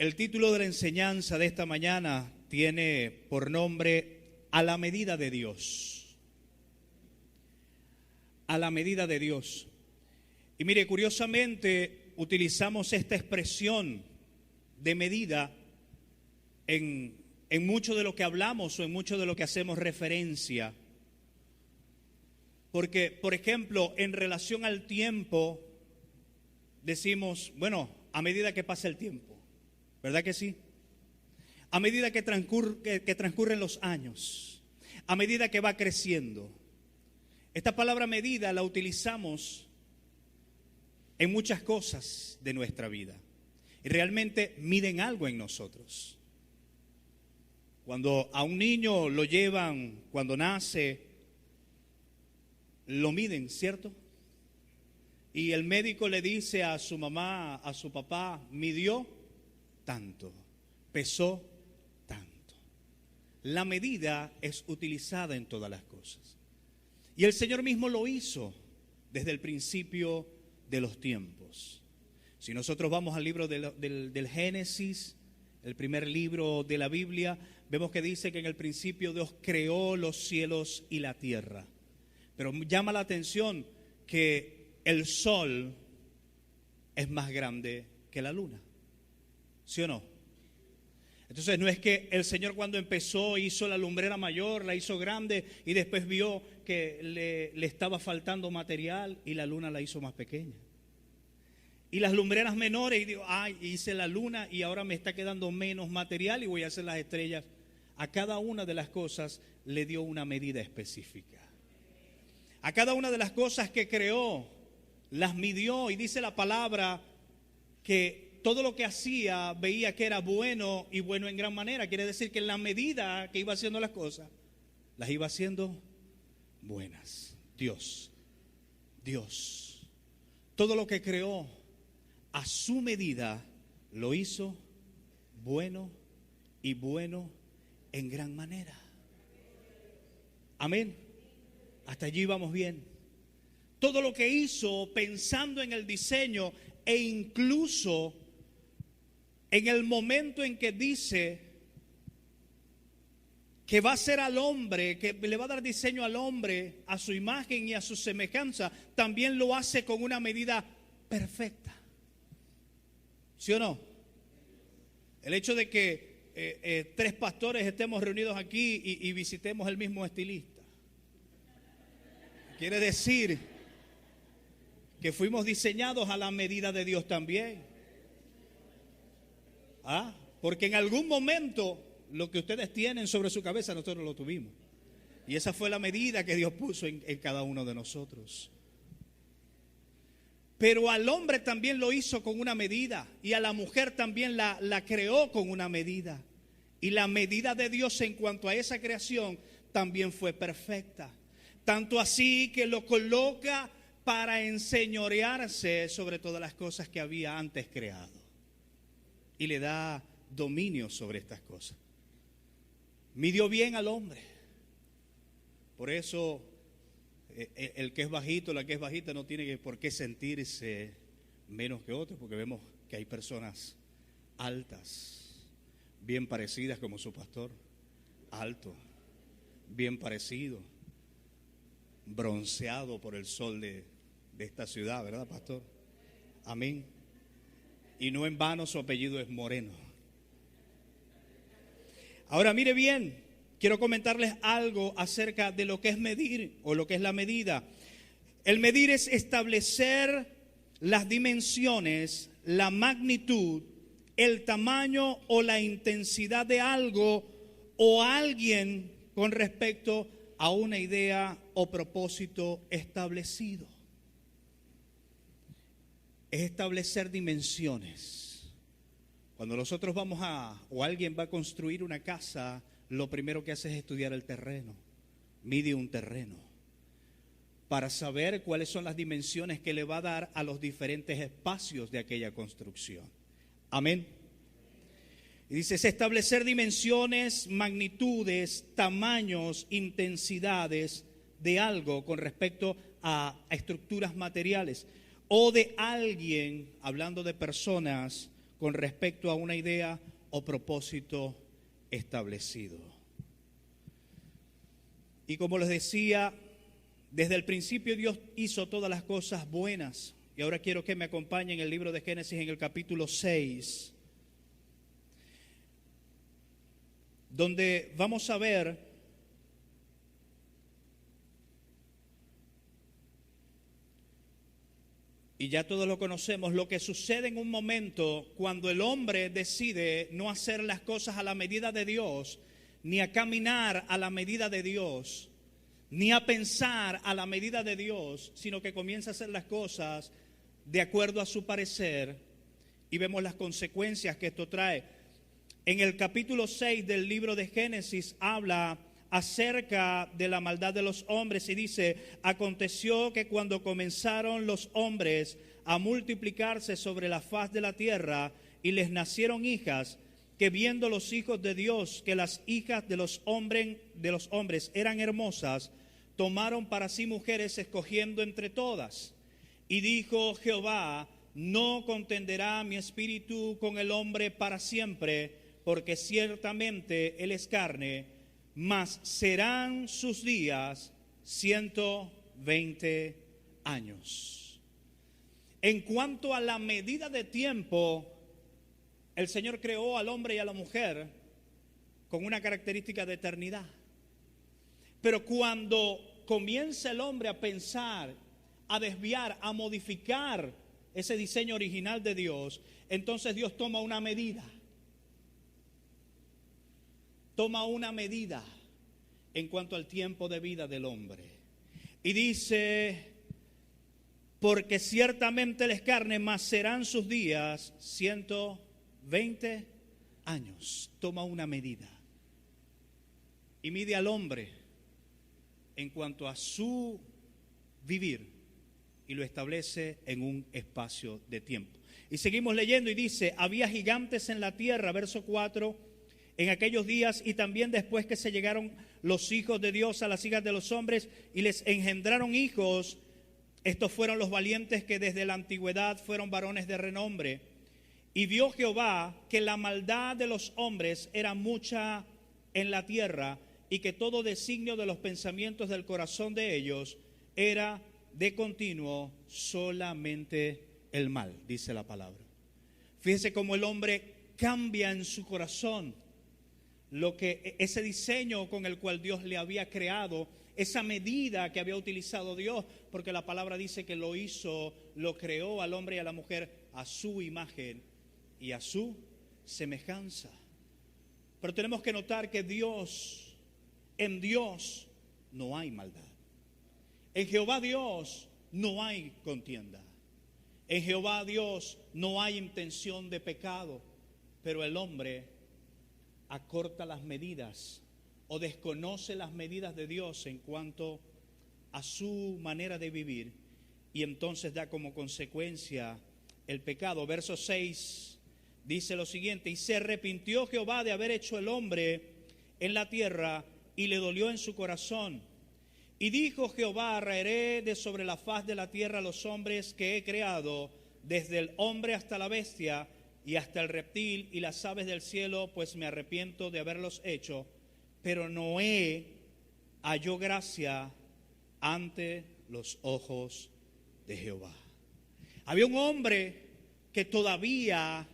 El título de la enseñanza de esta mañana tiene por nombre A la medida de Dios. A la medida de Dios. Y mire, curiosamente utilizamos esta expresión de medida en mucho de lo que hablamos o en mucho de lo que hacemos referencia. Porque, por ejemplo, en relación al tiempo, decimos, bueno, a medida que pasa el tiempo, ¿verdad que sí? A medida que transcurren los años, a medida que va creciendo. Esta palabra medida la utilizamos en muchas cosas de nuestra vida. Y realmente miden algo en nosotros. Cuando a un niño lo llevan, cuando nace, lo miden, ¿cierto? Y el médico le dice a su mamá, a su papá, midió tanto, pesó tanto. La medida es utilizada en todas las cosas. Y el Señor mismo lo hizo desde el principio de los tiempos. Si nosotros vamos al libro del Génesis, el primer libro de la Biblia, vemos que dice que en el principio Dios creó los cielos y la tierra. Pero llama la atención que el sol es más grande que la luna. ¿Sí o no? Entonces no es que el Señor cuando empezó hizo la lumbrera mayor, la hizo grande y después vio que le estaba faltando material y la luna la hizo más pequeña. Y las lumbreras menores, y digo, hice la luna y ahora me está quedando menos material y voy a hacer las estrellas. A cada una de las cosas le dio una medida específica. A cada una de las cosas que creó, las midió, y dice la palabra que todo lo que hacía veía que era bueno y bueno en gran manera. Quiere decir que en la medida que iba haciendo las cosas, las iba haciendo buenas. Dios. Todo lo que creó a su medida lo hizo bueno y bueno en gran manera. Amén. Hasta allí vamos bien. Todo lo que hizo pensando en el diseño e incluso en el momento en que dice que va a ser al hombre, que le va a dar diseño al hombre a su imagen y a su semejanza, también lo hace con una medida perfecta. ¿Sí o no? El hecho de que 3 pastores estemos reunidos aquí y visitemos el mismo estilista quiere decir que fuimos diseñados a la medida de Dios también. Porque en algún momento lo que ustedes tienen sobre su cabeza nosotros lo tuvimos. Y esa fue la medida que Dios puso en cada uno de nosotros. Pero al hombre también lo hizo con una medida y a la mujer también la creó con una medida. Y la medida de Dios en cuanto a esa creación también fue perfecta. Tanto así que lo coloca para enseñorearse sobre todas las cosas que había antes creado. Y le da dominio sobre estas cosas. Midió bien al hombre. Por eso el que es bajito, la que es bajita no tiene por qué sentirse menos que otros, porque vemos que hay personas altas, bien parecidas como su pastor, alto, bien parecido, bronceado por el sol de esta ciudad, ¿verdad, pastor? Amén. Y no en vano su apellido es Moreno. Ahora mire bien, quiero comentarles algo acerca de lo que es medir o lo que es la medida. El medir es establecer las dimensiones, la magnitud, el tamaño o la intensidad de algo o alguien con respecto a una idea o propósito establecido. Es establecer dimensiones. Cuando nosotros o alguien va a construir una casa, lo primero que hace es estudiar el terreno, mide un terreno, para saber cuáles son las dimensiones que le va a dar a los diferentes espacios de aquella construcción. Amén. Y dice, es establecer dimensiones, magnitudes, tamaños, intensidades de algo con respecto a estructuras materiales. O de alguien, hablando de personas, con respecto a una idea o propósito establecido. Y como les decía, desde el principio Dios hizo todas las cosas buenas. Y ahora quiero que me acompañen en el libro de Génesis en el capítulo 6, donde vamos a ver y ya todos lo conocemos, lo que sucede en un momento cuando el hombre decide no hacer las cosas a la medida de Dios, ni a caminar a la medida de Dios, ni a pensar a la medida de Dios, sino que comienza a hacer las cosas de acuerdo a su parecer, y vemos las consecuencias que esto trae. En el capítulo 6 del libro de Génesis habla acerca de la maldad de los hombres y dice: aconteció que cuando comenzaron los hombres a multiplicarse sobre la faz de la tierra y les nacieron hijas, que viendo los hijos de Dios que las hijas de los hombres eran hermosas, tomaron para sí mujeres escogiendo entre todas. Y dijo Jehová: no contenderá mi espíritu con el hombre para siempre, porque ciertamente él es carne, mas serán sus días 120 años. En cuanto a la medida de tiempo, el Señor creó al hombre y a la mujer con una característica de eternidad. Pero cuando comienza el hombre a pensar, a desviar, a modificar ese diseño original de Dios, entonces Dios toma una medida. Toma una medida en cuanto al tiempo de vida del hombre. Y dice: porque ciertamente él es carne, mas serán sus días 120 años. Toma una medida. Y mide al hombre en cuanto a su vivir y lo establece en un espacio de tiempo. Y seguimos leyendo y dice: había gigantes en la tierra, verso 4, en aquellos días y también después que se llegaron los hijos de Dios a las hijas de los hombres y les engendraron hijos. Estos fueron los valientes que desde la antigüedad fueron varones de renombre. Y vio Jehová que la maldad de los hombres era mucha en la tierra y que todo designio de los pensamientos del corazón de ellos era de continuo solamente el mal, dice la palabra. Fíjese cómo el hombre cambia en su corazón lo que ese diseño con el cual Dios le había creado, esa medida que había utilizado Dios, porque la palabra dice que lo hizo, lo creó al hombre y a la mujer a su imagen y a su semejanza. Pero tenemos que notar que en Dios no hay maldad. En Jehová Dios no hay contienda. En Jehová Dios no hay intención de pecado. Pero el hombre acorta las medidas o desconoce las medidas de Dios en cuanto a su manera de vivir, y entonces da como consecuencia el pecado. Verso 6 dice lo siguiente: y se arrepintió Jehová de haber hecho el hombre en la tierra, y le dolió en su corazón. Y dijo Jehová: raeré de sobre la faz de la tierra los hombres que he creado, desde el hombre hasta la bestia, y hasta el reptil y las aves del cielo, pues me arrepiento de haberlos hecho. Pero Noé halló gracia ante los ojos de Jehová. Había un hombre que todavía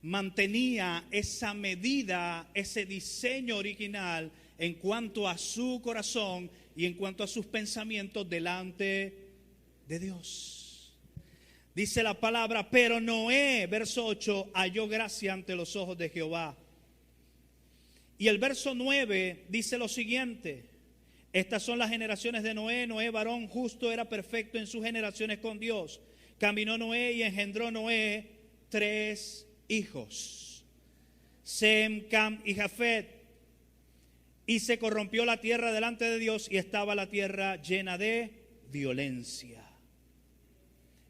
mantenía esa medida, ese diseño original en cuanto a su corazón y en cuanto a sus pensamientos delante de Dios. Dice la palabra: pero Noé, verso 8, halló gracia ante los ojos de Jehová. Y el verso 9 dice lo siguiente: estas son las generaciones de Noé. Noé, varón justo, era perfecto en sus generaciones con Dios. Caminó Noé y engendró Noé 3 hijos, Sem, Cam y Jafet. Y se corrompió la tierra delante de Dios, y estaba la tierra llena de violencia.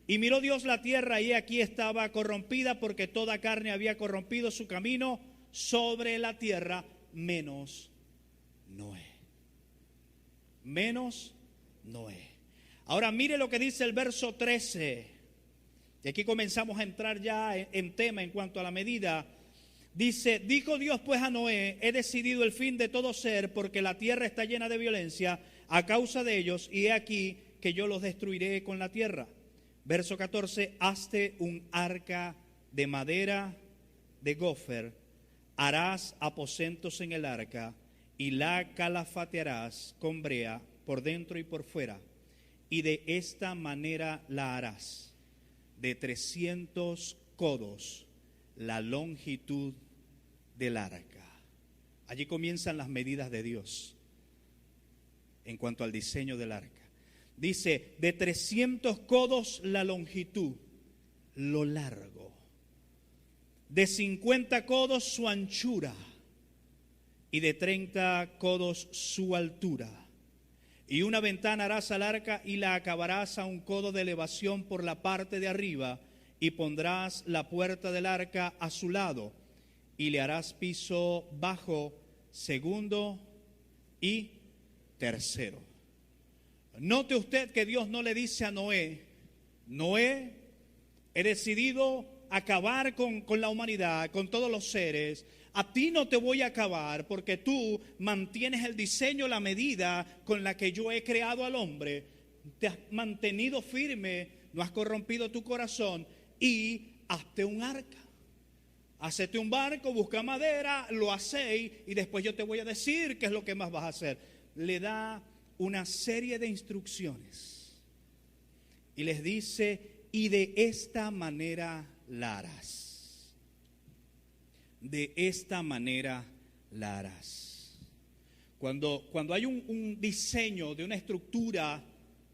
Y miró Dios la tierra, y aquí estaba corrompida, porque toda carne había corrompido su camino sobre la tierra, menos Noé. Menos Noé. Ahora mire lo que dice el verso 13. Y aquí comenzamos a entrar ya en tema en cuanto a la medida. Dice, dijo Dios pues a Noé, he decidido el fin de todo ser, porque la tierra está llena de violencia a causa de ellos, y he aquí que yo los destruiré con la tierra. Verso 14, hazte un arca de madera de gofer, harás aposentos en el arca, y la calafatearás con brea por dentro y por fuera, y de esta manera la harás, de 300 codos la longitud del arca. Allí comienzan las medidas de Dios en cuanto al diseño del arca. Dice, de 300 codos la longitud, lo largo, de 50 codos su anchura y de 30 codos su altura. Y una ventana harás al arca y la acabarás a un codo de elevación por la parte de arriba, y pondrás la puerta del arca a su lado, y le harás piso bajo, segundo y tercero. Note usted que Dios no le dice a Noé, Noé, he decidido acabar con la humanidad, con todos los seres. A ti no te voy a acabar porque tú mantienes el diseño, la medida con la que yo he creado al hombre. Te has mantenido firme, no has corrompido tu corazón, y hazte un arca. Hacete un barco, busca madera, lo hacéis y después yo te voy a decir qué es lo que más vas a hacer. Le da una serie de instrucciones y les dice, y de esta manera la harás. De esta manera la harás. Cuando hay un diseño de una estructura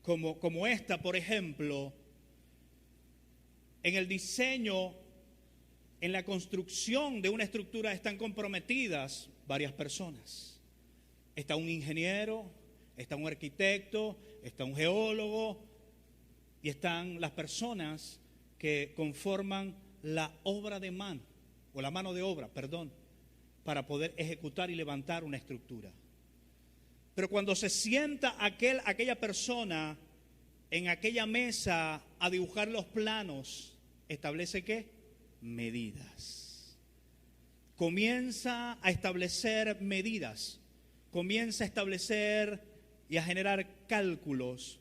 como esta, por ejemplo, en el diseño, en la construcción de una estructura están comprometidas varias personas. Está un ingeniero, está un arquitecto, está un geólogo y están las personas que conforman la obra de mano, o la mano de obra, perdón, para poder ejecutar y levantar una estructura. Pero cuando se sienta aquella persona en aquella mesa a dibujar los planos, establece ¿qué? Medidas. Comienza a establecer medidas, comienza a establecer y a generar cálculos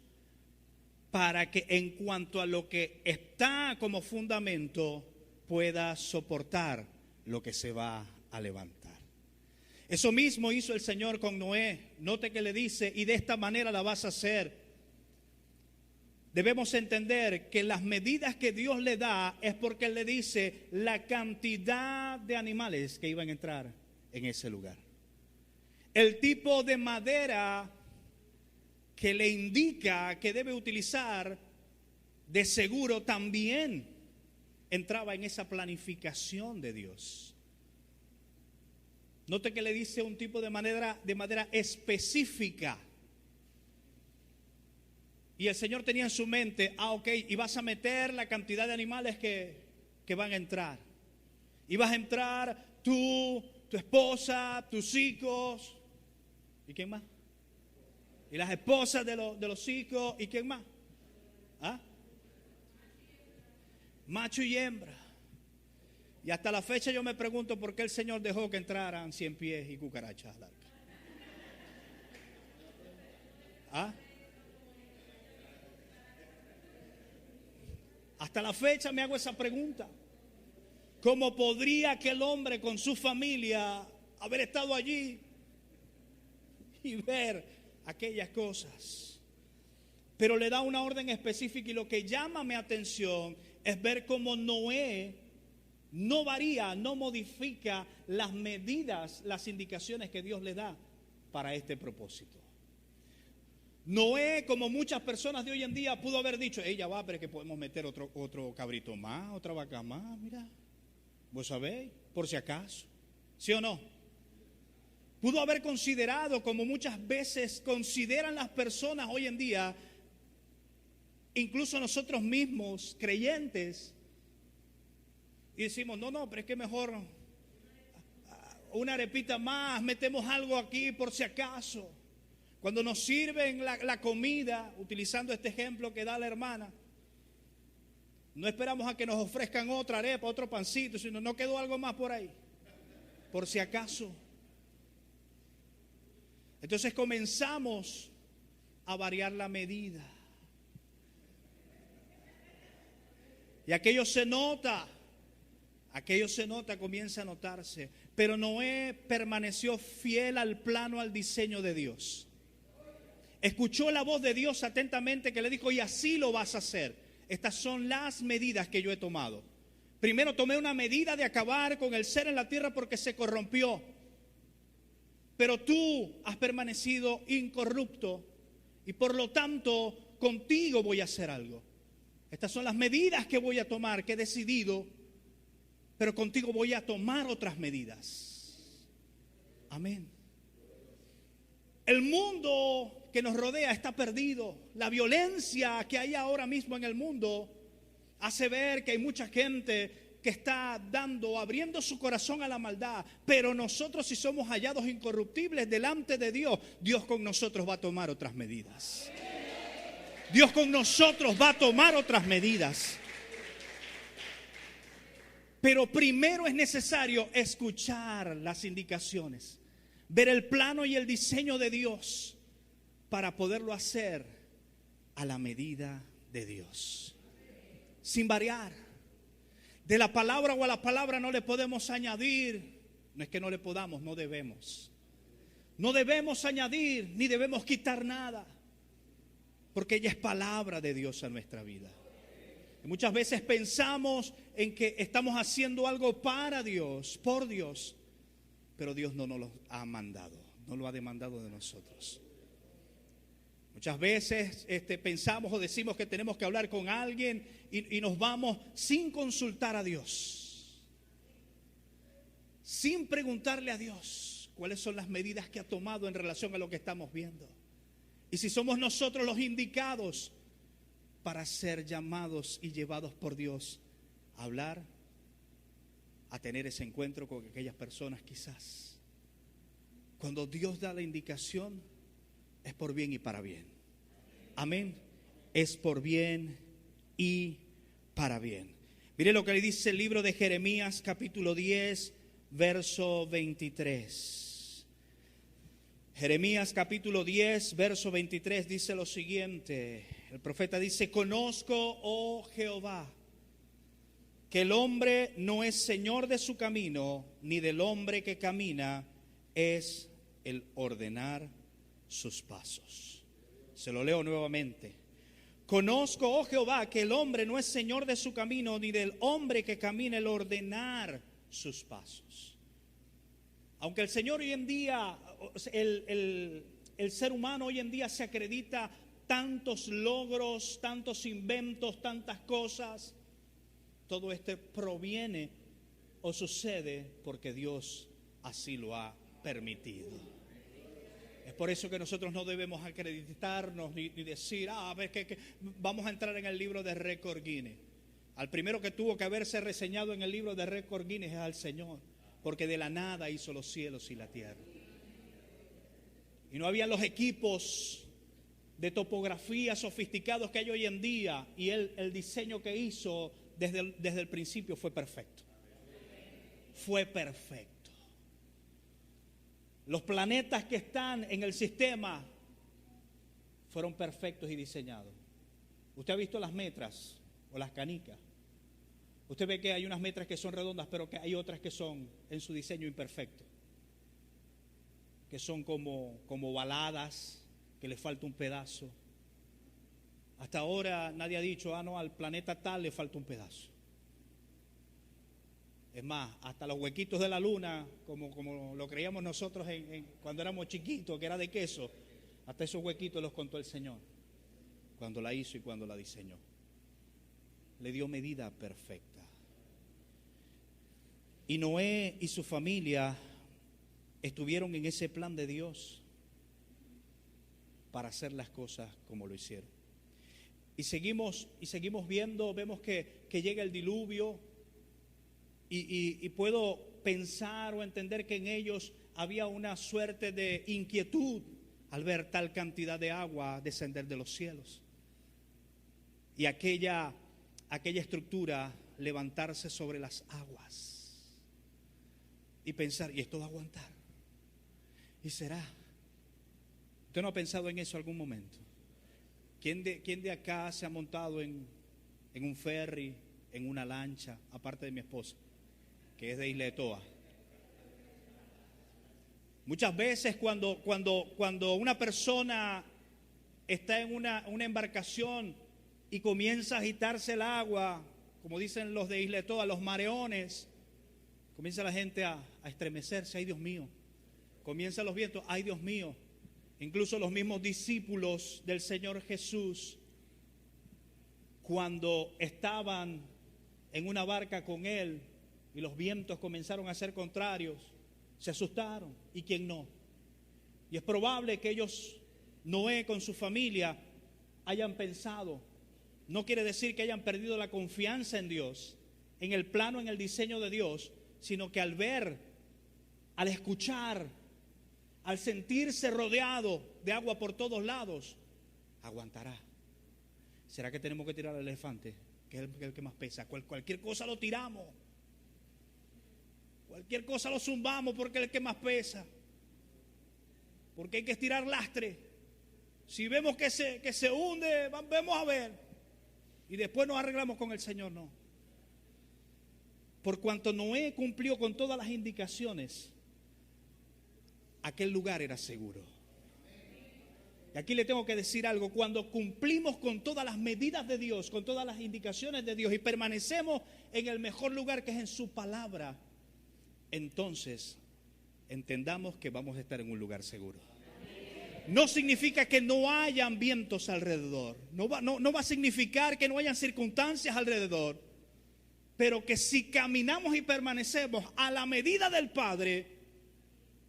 para que en cuanto a lo que está como fundamento pueda soportar lo que se va a levantar. Eso mismo hizo el Señor con Noé. Note que le dice, y de esta manera la vas a hacer. Debemos entender que las medidas que Dios le da es porque Él le dice la cantidad de animales que iban a entrar en ese lugar. El tipo de madera que le indica que debe utilizar, de seguro también entraba en esa planificación de Dios. Note que le dice un tipo de madera específica. Y el Señor tenía en su mente, ok, y vas a meter la cantidad de animales que van a entrar. Y vas a entrar tú, tu esposa, tus hijos. ¿Y quién más? Y las esposas de los hijos. ¿Y quién más? ¿Ah? Macho y hembra. Y hasta la fecha yo me pregunto por qué el Señor dejó que entraran 100 pies y cucarachas al arca. ¿Ah? Hasta la fecha me hago esa pregunta. ¿Cómo podría aquel hombre con su familia haber estado allí y ver aquellas cosas? Pero le da una orden específica, y lo que llama mi atención es ver cómo Noé no varía, no modifica las medidas, las indicaciones que Dios le da para este propósito. Noé, como muchas personas de hoy en día, pudo haber dicho, ella va, pero es que podemos meter otro cabrito más, otra vaca más, mira, vos sabéis, por si acaso, ¿sí o no? Pudo haber considerado, como muchas veces consideran las personas hoy en día, incluso nosotros mismos, creyentes, y decimos, no, pero es que mejor una arepita más, metemos algo aquí por si acaso. Cuando nos sirven la comida, utilizando este ejemplo que da la hermana, No esperamos a que nos ofrezcan otra arepa, otro pancito, sino no quedó algo más por ahí, por si acaso. Entonces comenzamos a variar la medida. Y aquello se nota, comienza a notarse. Pero Noé permaneció fiel al plano, al diseño de Dios. Escuchó la voz de Dios atentamente que le dijo, y así lo vas a hacer. Estas son las medidas que yo he tomado. Primero tomé una medida de acabar con el ser en la tierra porque se corrompió. Pero tú has permanecido incorrupto y por lo tanto contigo voy a hacer algo. Estas son las medidas que voy a tomar, que he decidido, pero contigo voy a tomar otras medidas. Amén. El mundo que nos rodea está perdido. La violencia que hay ahora mismo en el mundo hace ver que hay mucha gente que está abriendo su corazón a la maldad. Pero nosotros, si somos hallados incorruptibles delante de Dios, Dios con nosotros va a tomar otras medidas. Dios con nosotros va a tomar otras medidas. Pero primero es necesario escuchar las indicaciones, ver el plano y el diseño de Dios para poderlo hacer a la medida de Dios, sin variar. De la palabra o a la palabra no le podemos añadir. No es que no le podamos, no debemos. No debemos añadir ni debemos quitar nada, porque ella es palabra de Dios a nuestra vida. Y muchas veces pensamos en que estamos haciendo algo para Dios, por Dios, pero Dios no nos lo ha mandado, no lo ha demandado de nosotros. Muchas veces pensamos o decimos que tenemos que hablar con alguien y nos vamos sin consultar a Dios, sin preguntarle a Dios cuáles son las medidas que ha tomado en relación a lo que estamos viendo. Y si somos nosotros los indicados para ser llamados y llevados por Dios a hablar, a tener ese encuentro con aquellas personas quizás. Cuando Dios da la indicación, es por bien y para bien. Amén. Es por bien y para bien. Mire lo que le dice el libro de Jeremías, capítulo 10, verso 23. Jeremías, capítulo 10, verso 23, dice lo siguiente. El profeta dice: conozco, oh Jehová, que el hombre no es señor de su camino, ni del hombre que camina es el ordenar sus pasos. Se lo leo nuevamente. Conozco, oh Jehová, que el hombre no es señor de su camino, ni del hombre que camina el ordenar sus pasos. Aunque el Señor hoy en día, el ser humano hoy en día se acredita tantos logros, tantos inventos, tantas cosas, todo esto proviene o sucede porque Dios así lo ha permitido. Es por eso que nosotros no debemos acreditarnos ni decir, a ver, que vamos a entrar en el libro de récord Guinness. Al primero que tuvo que haberse reseñado en el libro de récord Guinness es al Señor, porque de la nada hizo los cielos y la tierra. Y no había los equipos de topografía sofisticados que hay hoy en día, y el diseño que hizo desde el principio fue perfecto. Fue perfecto. Los planetas que están en el sistema fueron perfectos y diseñados. Usted ha visto las metras o las canicas. Usted ve que hay unas metras que son redondas, pero que hay otras que son en su diseño imperfecto, que son como baladas, que le falta un pedazo. Hasta ahora nadie ha dicho, no, al planeta tal le falta un pedazo. Es más, hasta los huequitos de la luna, como lo creíamos nosotros cuando éramos chiquitos, que era de queso, hasta esos huequitos los contó el Señor cuando la hizo y cuando la diseñó. Le dio medida perfecta. Y Noé y su familia estuvieron en ese plan de Dios para hacer las cosas como lo hicieron. Y seguimos viendo, vemos que llega el diluvio. Y puedo pensar o entender que en ellos había una suerte de inquietud al ver tal cantidad de agua descender de los cielos. Y aquella aquella estructura levantarse sobre las aguas y pensar, ¿y esto va a aguantar? ¿Y será? ¿Usted no ha pensado en eso algún momento? ¿Quién de acá se ha montado en un ferry, en una lancha, aparte de mi esposa, que es de Isla de Toa? Muchas veces cuando una persona está en una embarcación y comienza a agitarse el agua, como dicen los de Isla de Toa, los mareones, comienza la gente a estremecerse, ay Dios mío, comienzan los vientos, ay Dios mío. Incluso los mismos discípulos del Señor Jesús, cuando estaban en una barca con Él y los vientos comenzaron a ser contrarios, se asustaron. ¿Y quién no? Y es probable que ellos, Noé con su familia, hayan pensado, no quiere decir que hayan perdido la confianza en Dios, en el plano, en el diseño de Dios, sino que al ver, al escuchar, al sentirse rodeado de agua por todos lados, aguantará. ¿Será que tenemos que tirar al elefante, que es el que más pesa? Cualquier cosa lo tiramos, cualquier cosa lo zumbamos porque es el que más pesa, porque hay que estirar lastre. Si vemos que se hunde, vamos a ver, y después nos arreglamos con el Señor. No. Por cuanto Noé cumplió con todas las indicaciones, aquel lugar era seguro. Y aquí le tengo que decir algo: cuando cumplimos con todas las medidas de Dios, con todas las indicaciones de Dios y permanecemos en el mejor lugar, que es en su palabra, entonces entendamos que vamos a estar en un lugar seguro. No significa que no hayan vientos alrededor, no va a significar que no hayan circunstancias alrededor, pero que si caminamos y permanecemos a la medida del Padre,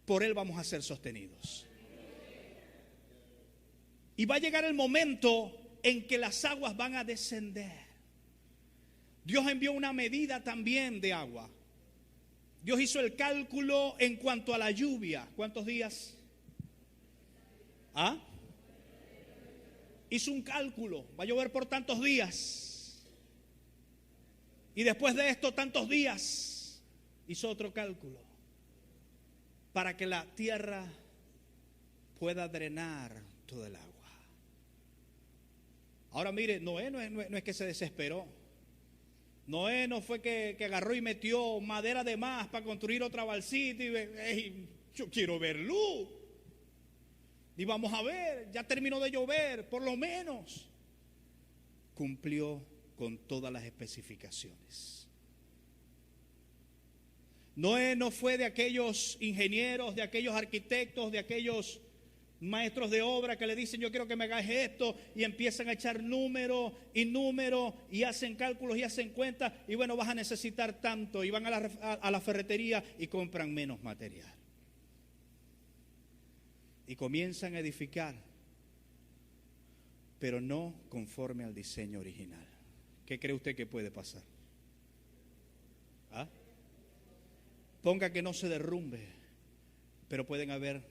por Él vamos a ser sostenidos. Y va a llegar el momento en que las aguas van a descender. Dios envió una medida también de agua. Dios hizo el cálculo en cuanto a la lluvia. ¿Cuántos días? ¿Ah? Hizo un cálculo. Va a llover por tantos días. Y después de esto, tantos días. Hizo otro cálculo, para que la tierra pueda drenar todo el agua. Ahora mire, Noé no es que se desesperó. Noé no fue que agarró y metió madera de más para construir otra balsita y yo quiero ver luz. Y vamos a ver, ya terminó de llover, por lo menos. Cumplió con todas las especificaciones. Noé no fue de aquellos ingenieros, de aquellos arquitectos, de aquellos maestros de obra que le dicen yo quiero que me hagas esto y empiezan a echar número y hacen cálculos y hacen cuentas y bueno, vas a necesitar tanto, y van a la ferretería y compran menos material y comienzan a edificar, pero no conforme al diseño original. ¿Qué cree usted que puede pasar? ¿Ah? Ponga que no se derrumbe, pero pueden haber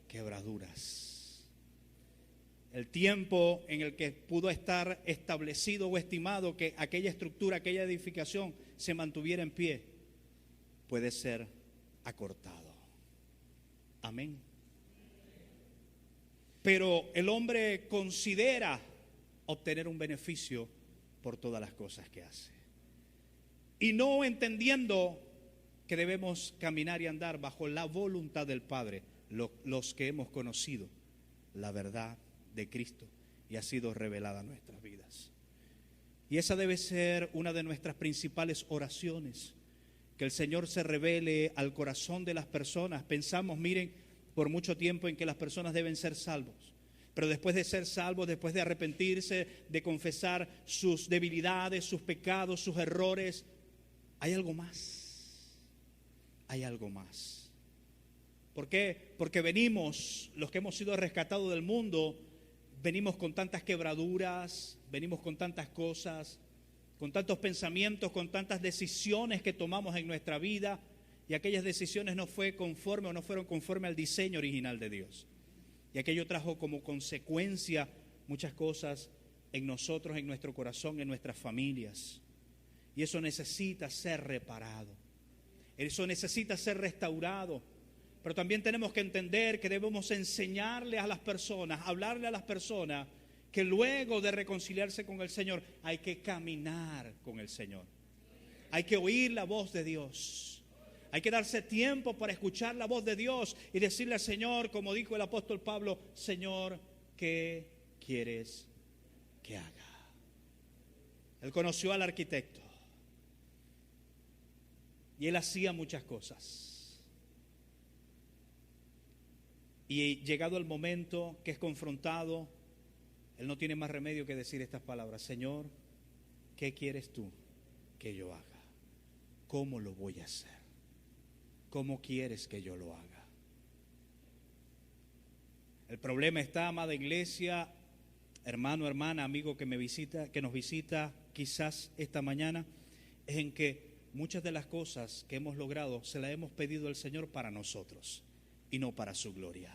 quebraduras. El tiempo en el que pudo estar establecido o estimado que aquella estructura, aquella edificación se mantuviera en pie, puede ser acortado. Amén. Pero el hombre considera obtener un beneficio por todas las cosas que hace, y no entendiendo que debemos caminar y andar bajo la voluntad del Padre, los que hemos conocido la verdad de Cristo y ha sido revelada a nuestras vidas. Y esa debe ser una de nuestras principales oraciones, que el Señor se revele al corazón de las personas. Pensamos, miren, por mucho tiempo en que las personas deben ser salvos, pero después de ser salvos, después de arrepentirse, de confesar sus debilidades, sus pecados, sus errores, hay algo más. Hay algo más. ¿Por qué? Porque venimos, los que hemos sido rescatados del mundo, venimos con tantas quebraduras, venimos con tantas cosas, con tantos pensamientos, con tantas decisiones que tomamos en nuestra vida, y aquellas decisiones no fueron conforme al diseño original de Dios. Y aquello trajo como consecuencia muchas cosas en nosotros, en nuestro corazón, en nuestras familias. Y eso necesita ser reparado. Eso necesita ser restaurado. Pero también tenemos que entender que debemos enseñarle a las personas, hablarle a las personas, que luego de reconciliarse con el Señor hay que caminar con el Señor. Hay que oír la voz de Dios. Hay que darse tiempo para escuchar la voz de Dios y decirle al Señor, como dijo el apóstol Pablo: Señor, ¿qué quieres que haga? Él conoció al arquitecto y él hacía muchas cosas. Y llegado el momento que es confrontado, él no tiene más remedio que decir estas palabras: Señor, ¿qué quieres tú que yo haga? ¿Cómo lo voy a hacer? ¿Cómo quieres que yo lo haga? El problema está, amada iglesia, hermano, hermana, amigo que nos visita quizás esta mañana, es en que muchas de las cosas que hemos logrado se las hemos pedido al Señor para nosotros y no para su gloria,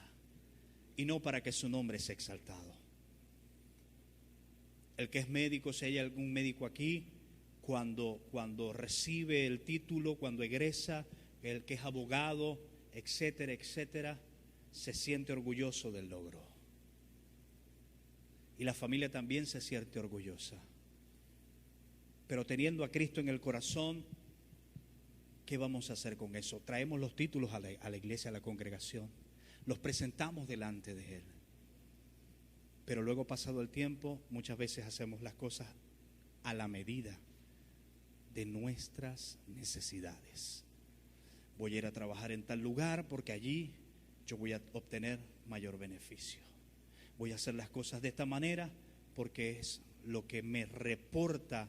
y no para que su nombre sea exaltado. El que es médico, si hay algún médico aquí, cuando recibe el título, cuando egresa, el que es abogado, etcétera, etcétera, se siente orgulloso del logro. Y la familia también se siente orgullosa. Pero teniendo a Cristo en el corazón, ¿qué vamos a hacer con eso? Traemos los títulos a la iglesia, a la congregación, los presentamos delante de Él. Pero luego, pasado el tiempo, muchas veces hacemos las cosas a la medida de nuestras necesidades. Voy a ir a trabajar en tal lugar porque allí yo voy a obtener mayor beneficio. Voy a hacer las cosas de esta manera porque es lo que me reporta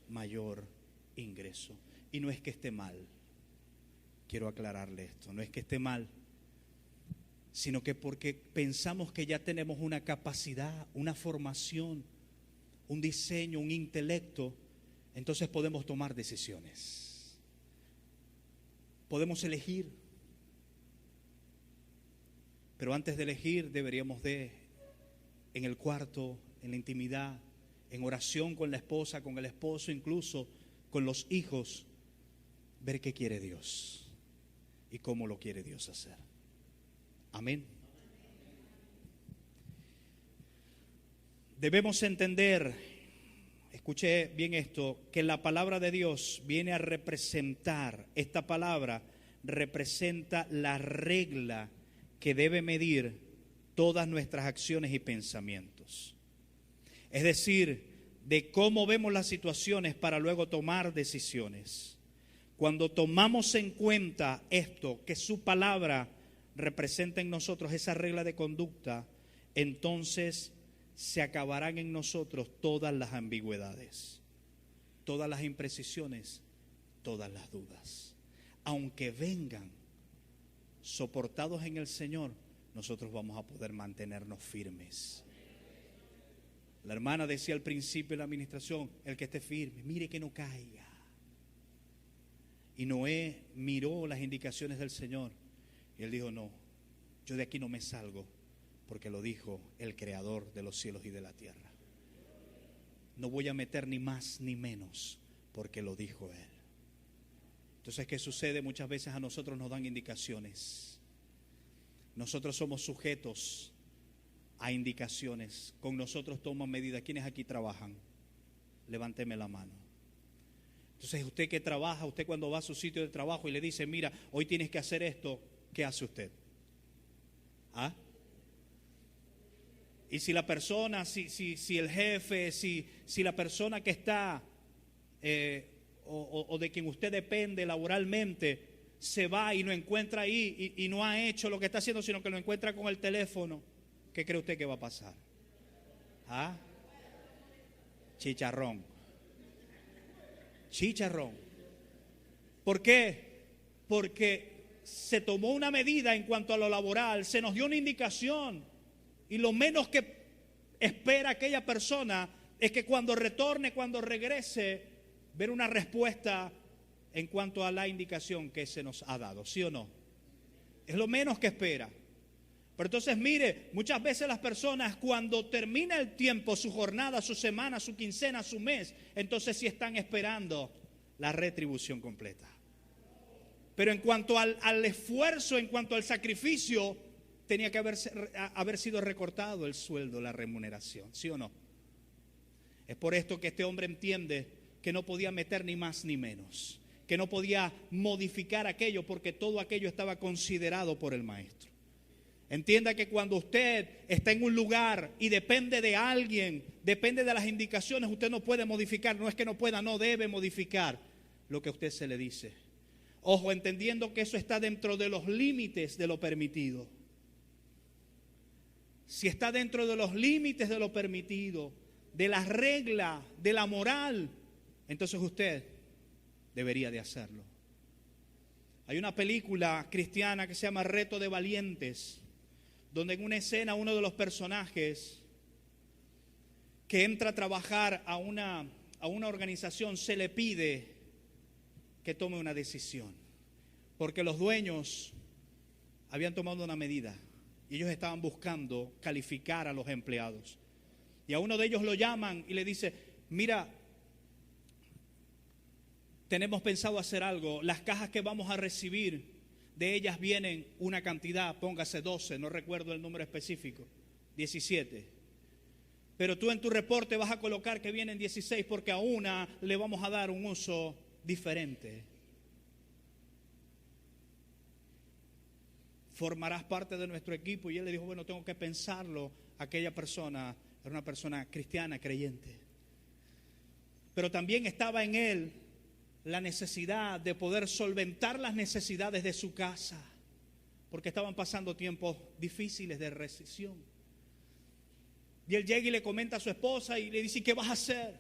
mayor ingreso. Y no es que esté mal, quiero aclararle esto, no es que esté mal, sino que porque pensamos que ya tenemos una capacidad, una formación, un diseño, un intelecto, entonces podemos tomar decisiones, podemos elegir. Pero antes de elegir deberíamos en el cuarto, en la intimidad, en oración con la esposa, con el esposo, incluso con los hijos, ver qué quiere Dios y cómo lo quiere Dios hacer. Amén. Debemos entender, escuche bien esto, que la palabra de Dios viene a representar, esta palabra representa la regla que debe medir todas nuestras acciones y pensamientos. Es decir, de cómo vemos las situaciones para luego tomar decisiones. Cuando tomamos en cuenta esto, que su palabra representa en nosotros esa regla de conducta, entonces se acabarán en nosotros todas las ambigüedades, todas las imprecisiones, todas las dudas. Aunque vengan, soportados en el Señor, nosotros vamos a poder mantenernos firmes. La hermana decía al principio de la administración: el que esté firme, mire que no caiga. Y Noé miró las indicaciones del Señor y él dijo: no, yo de aquí no me salgo, porque lo dijo el creador de los cielos y de la tierra. No voy a meter ni más ni menos, porque lo dijo Él. Entonces, ¿qué sucede? Muchas veces a nosotros nos dan indicaciones. Nosotros somos sujetos a indicaciones. Con nosotros toman medidas. ¿Quiénes aquí trabajan? Levánteme la mano. Entonces, usted que trabaja, usted cuando va a su sitio de trabajo y le dice: mira, hoy tienes que hacer esto, ¿qué hace usted? ¿Ah? Y si la persona, si el jefe, si la persona que está o de quien usted depende laboralmente se va y no encuentra ahí y no ha hecho lo que está haciendo, sino que lo encuentra con el teléfono, ¿qué cree usted que va a pasar? ¿Ah? Chicharrón. ¿Por qué? Porque se tomó una medida en cuanto a lo laboral, se nos dio una indicación, y lo menos que espera aquella persona es que cuando retorne, cuando regrese, ver una respuesta en cuanto a la indicación que se nos ha dado, ¿sí o no? Es lo menos que espera. Pero entonces mire, muchas veces las personas cuando termina el tiempo, su jornada, su semana, su quincena, su mes, entonces sí están esperando la retribución completa. Pero en cuanto al esfuerzo, en cuanto al sacrificio, tenía que haber sido recortado el sueldo, la remuneración, ¿sí o no? Es por esto que este hombre entiende que no podía meter ni más ni menos, que no podía modificar aquello porque todo aquello estaba considerado por el maestro. Entienda que cuando usted está en un lugar y depende de alguien, depende de las indicaciones, usted no puede modificar, no es que no pueda, no debe modificar lo que a usted se le dice. Ojo, entendiendo que eso está dentro de los límites de lo permitido. Si está dentro de los límites de lo permitido, de la regla, de la moral, entonces usted debería de hacerlo. Hay una película cristiana que se llama Reto de Valientes, donde en una escena uno de los personajes que entra a trabajar a una organización se le pide que tome una decisión, porque los dueños habían tomado una medida y ellos estaban buscando calificar a los empleados. Y a uno de ellos lo llaman y le dice: mira, tenemos pensado hacer algo, las cajas que vamos a recibir, de ellas vienen una cantidad, póngase 12, no recuerdo el número específico, 17. Pero tú en tu reporte vas a colocar que vienen 16 porque a una le vamos a dar un uso diferente. Formarás parte de nuestro equipo. Y él le dijo: bueno, tengo que pensarlo. Aquella persona era una persona cristiana, creyente. Pero también estaba en él la necesidad de poder solventar las necesidades de su casa, porque estaban pasando tiempos difíciles de recesión. Y él llega y le comenta a su esposa y le dice: ¿qué vas a hacer?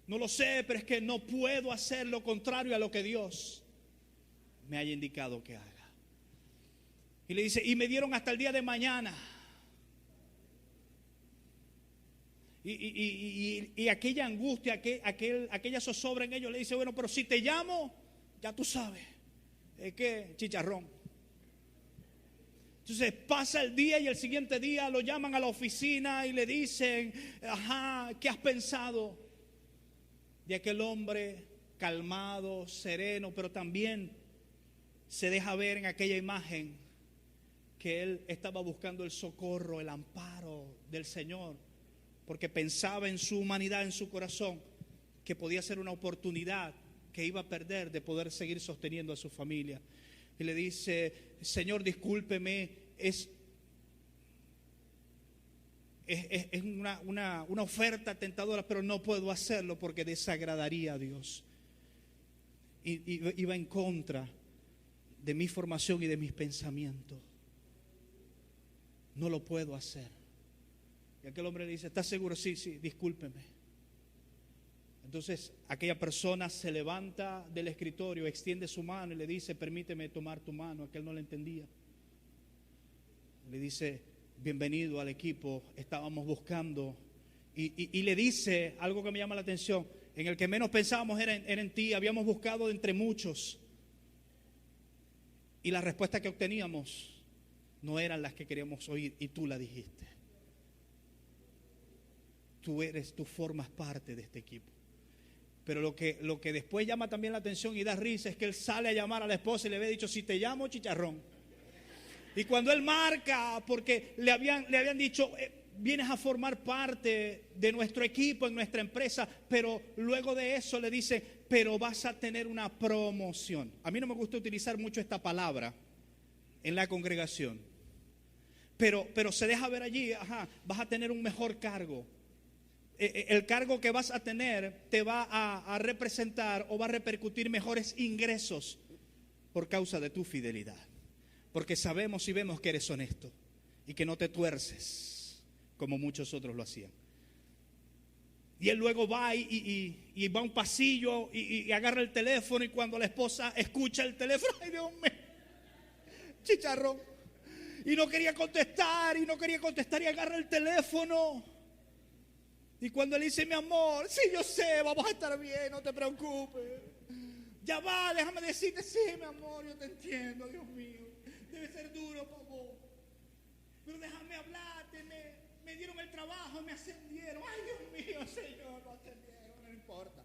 No lo sé, pero es que no puedo hacer lo contrario a lo que Dios me haya indicado que haga. Y le dice: y me dieron hasta el día de mañana. Y aquella angustia, aquella zozobra en ellos, le dice: bueno, pero si te llamo, ya tú sabes, es que chicharrón. Entonces pasa el día y el siguiente día lo llaman a la oficina y le dicen: ajá, ¿qué has pensado? De aquel hombre calmado, sereno, pero también se deja ver en aquella imagen que él estaba buscando el socorro, el amparo del Señor, porque pensaba en su humanidad, en su corazón, que podía ser una oportunidad que iba a perder de poder seguir sosteniendo a su familia. Y le dice: Señor, discúlpeme, es una oferta tentadora, pero no puedo hacerlo porque desagradaría a Dios. Y iba en contra de mi formación y de mis pensamientos. No lo puedo hacer. Y aquel hombre le dice: ¿estás seguro? Sí, discúlpeme. Entonces aquella persona se levanta del escritorio, extiende su mano y le dice: permíteme tomar tu mano. Aquel no le entendía. Le dice: bienvenido al equipo, estábamos buscando. Y le dice algo que me llama la atención: en el que menos pensábamos era en ti, habíamos buscado de entre muchos. Y la respuesta que obteníamos no eran las que queríamos oír, y tú la dijiste. Tú formas parte de este equipo. Pero lo que después llama también la atención y da risa es que él sale a llamar a la esposa y le había dicho: si te llamo, chicharrón. Y cuando él marca, porque le habían dicho: vienes a formar parte de nuestro equipo, en nuestra empresa, pero luego de eso le dice: pero vas a tener una promoción. A mí no me gusta utilizar mucho esta palabra en la congregación, pero se deja ver allí: vas a tener un mejor cargo. El cargo que vas a tener te va a representar o va a repercutir mejores ingresos por causa de tu fidelidad. Porque sabemos y vemos que eres honesto y que no te tuerces como muchos otros lo hacían. Y él luego va y va a un pasillo y agarra el teléfono, y cuando la esposa escucha el teléfono: ¡ay, Dios mío! Chicharrón. Y no quería contestar y agarra el teléfono. Y cuando él dice: mi amor, sí, yo sé, vamos a estar bien, no te preocupes. Ya va, déjame decirte: sí, mi amor, yo te entiendo, Dios mío. Debe ser duro, papá. me dieron el trabajo, me ascendieron. Ay, Dios mío, Señor, lo ascendieron, no importa.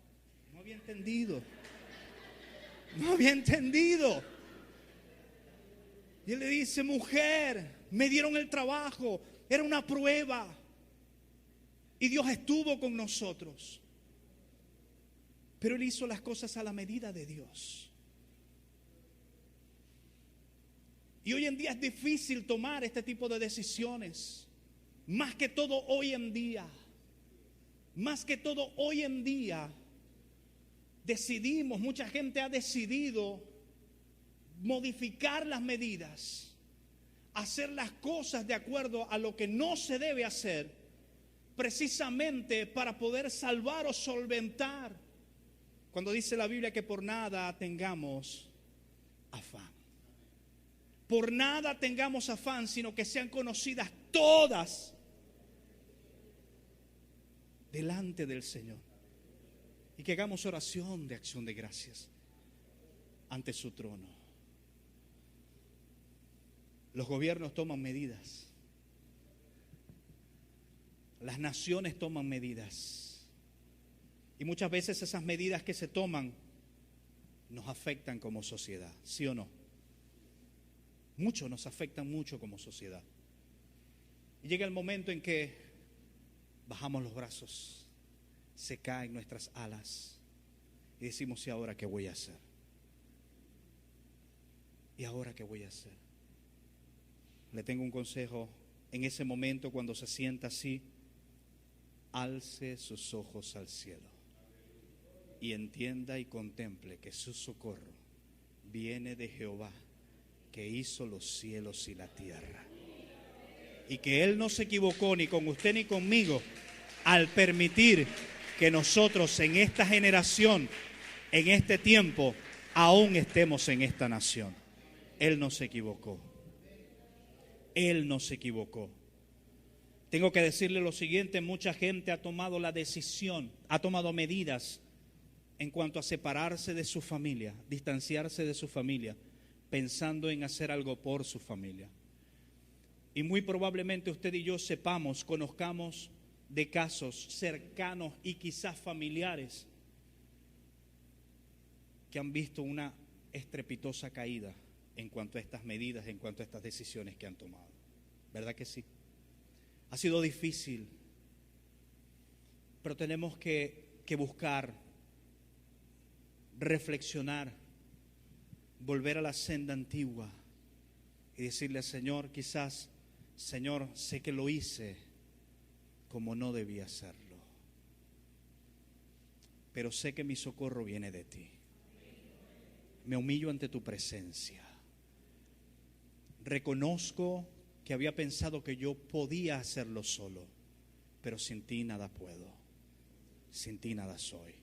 No había entendido. No había entendido. Y él le dice, mujer, me dieron el trabajo, era una prueba. Y Dios estuvo con nosotros. Pero él hizo las cosas a la medida de Dios. Y hoy en día es difícil tomar este tipo de decisiones. Más que todo hoy en día. Más que todo hoy en día. Decidimos, mucha gente ha decidido modificar las medidas. Hacer las cosas de acuerdo a lo que no se debe hacer. Precisamente para poder salvar o solventar. Cuando dice la Biblia que por nada tengamos afán. Por nada tengamos afán, sino que sean conocidas todas delante del Señor. Y que hagamos oración de acción de gracias ante su trono. Los gobiernos toman medidas. Las naciones toman medidas. Y muchas veces esas medidas que se toman nos afectan como sociedad, ¿sí o no? Muchos nos afectan mucho como sociedad. Y llega el momento en que bajamos los brazos, se caen nuestras alas y decimos, ¿y ahora qué voy a hacer? ¿Y ahora qué voy a hacer? Le tengo un consejo. En ese momento, cuando se sienta así, alce sus ojos al cielo y entienda y contemple que su socorro viene de Jehová, que hizo los cielos y la tierra, y que Él no se equivocó ni con usted ni conmigo al permitir que nosotros en esta generación, en este tiempo, aún estemos en esta nación. Él no se equivocó. Él no se equivocó. Tengo que decirle lo siguiente: mucha gente ha tomado la decisión, ha tomado medidas en cuanto a separarse de su familia, distanciarse de su familia, pensando en hacer algo por su familia. Y muy probablemente usted y yo sepamos, conozcamos de casos cercanos y quizás familiares que han visto una estrepitosa caída en cuanto a estas medidas, en cuanto a estas decisiones que han tomado. ¿Verdad que sí? Ha sido difícil, pero tenemos que buscar, reflexionar, volver a la senda antigua y decirle al Señor, quizás, Señor, sé que lo hice como no debía hacerlo, pero sé que mi socorro viene de ti. Me humillo ante tu presencia. Reconozco que había pensado que yo podía hacerlo solo, pero sin ti nada puedo, sin ti nada soy.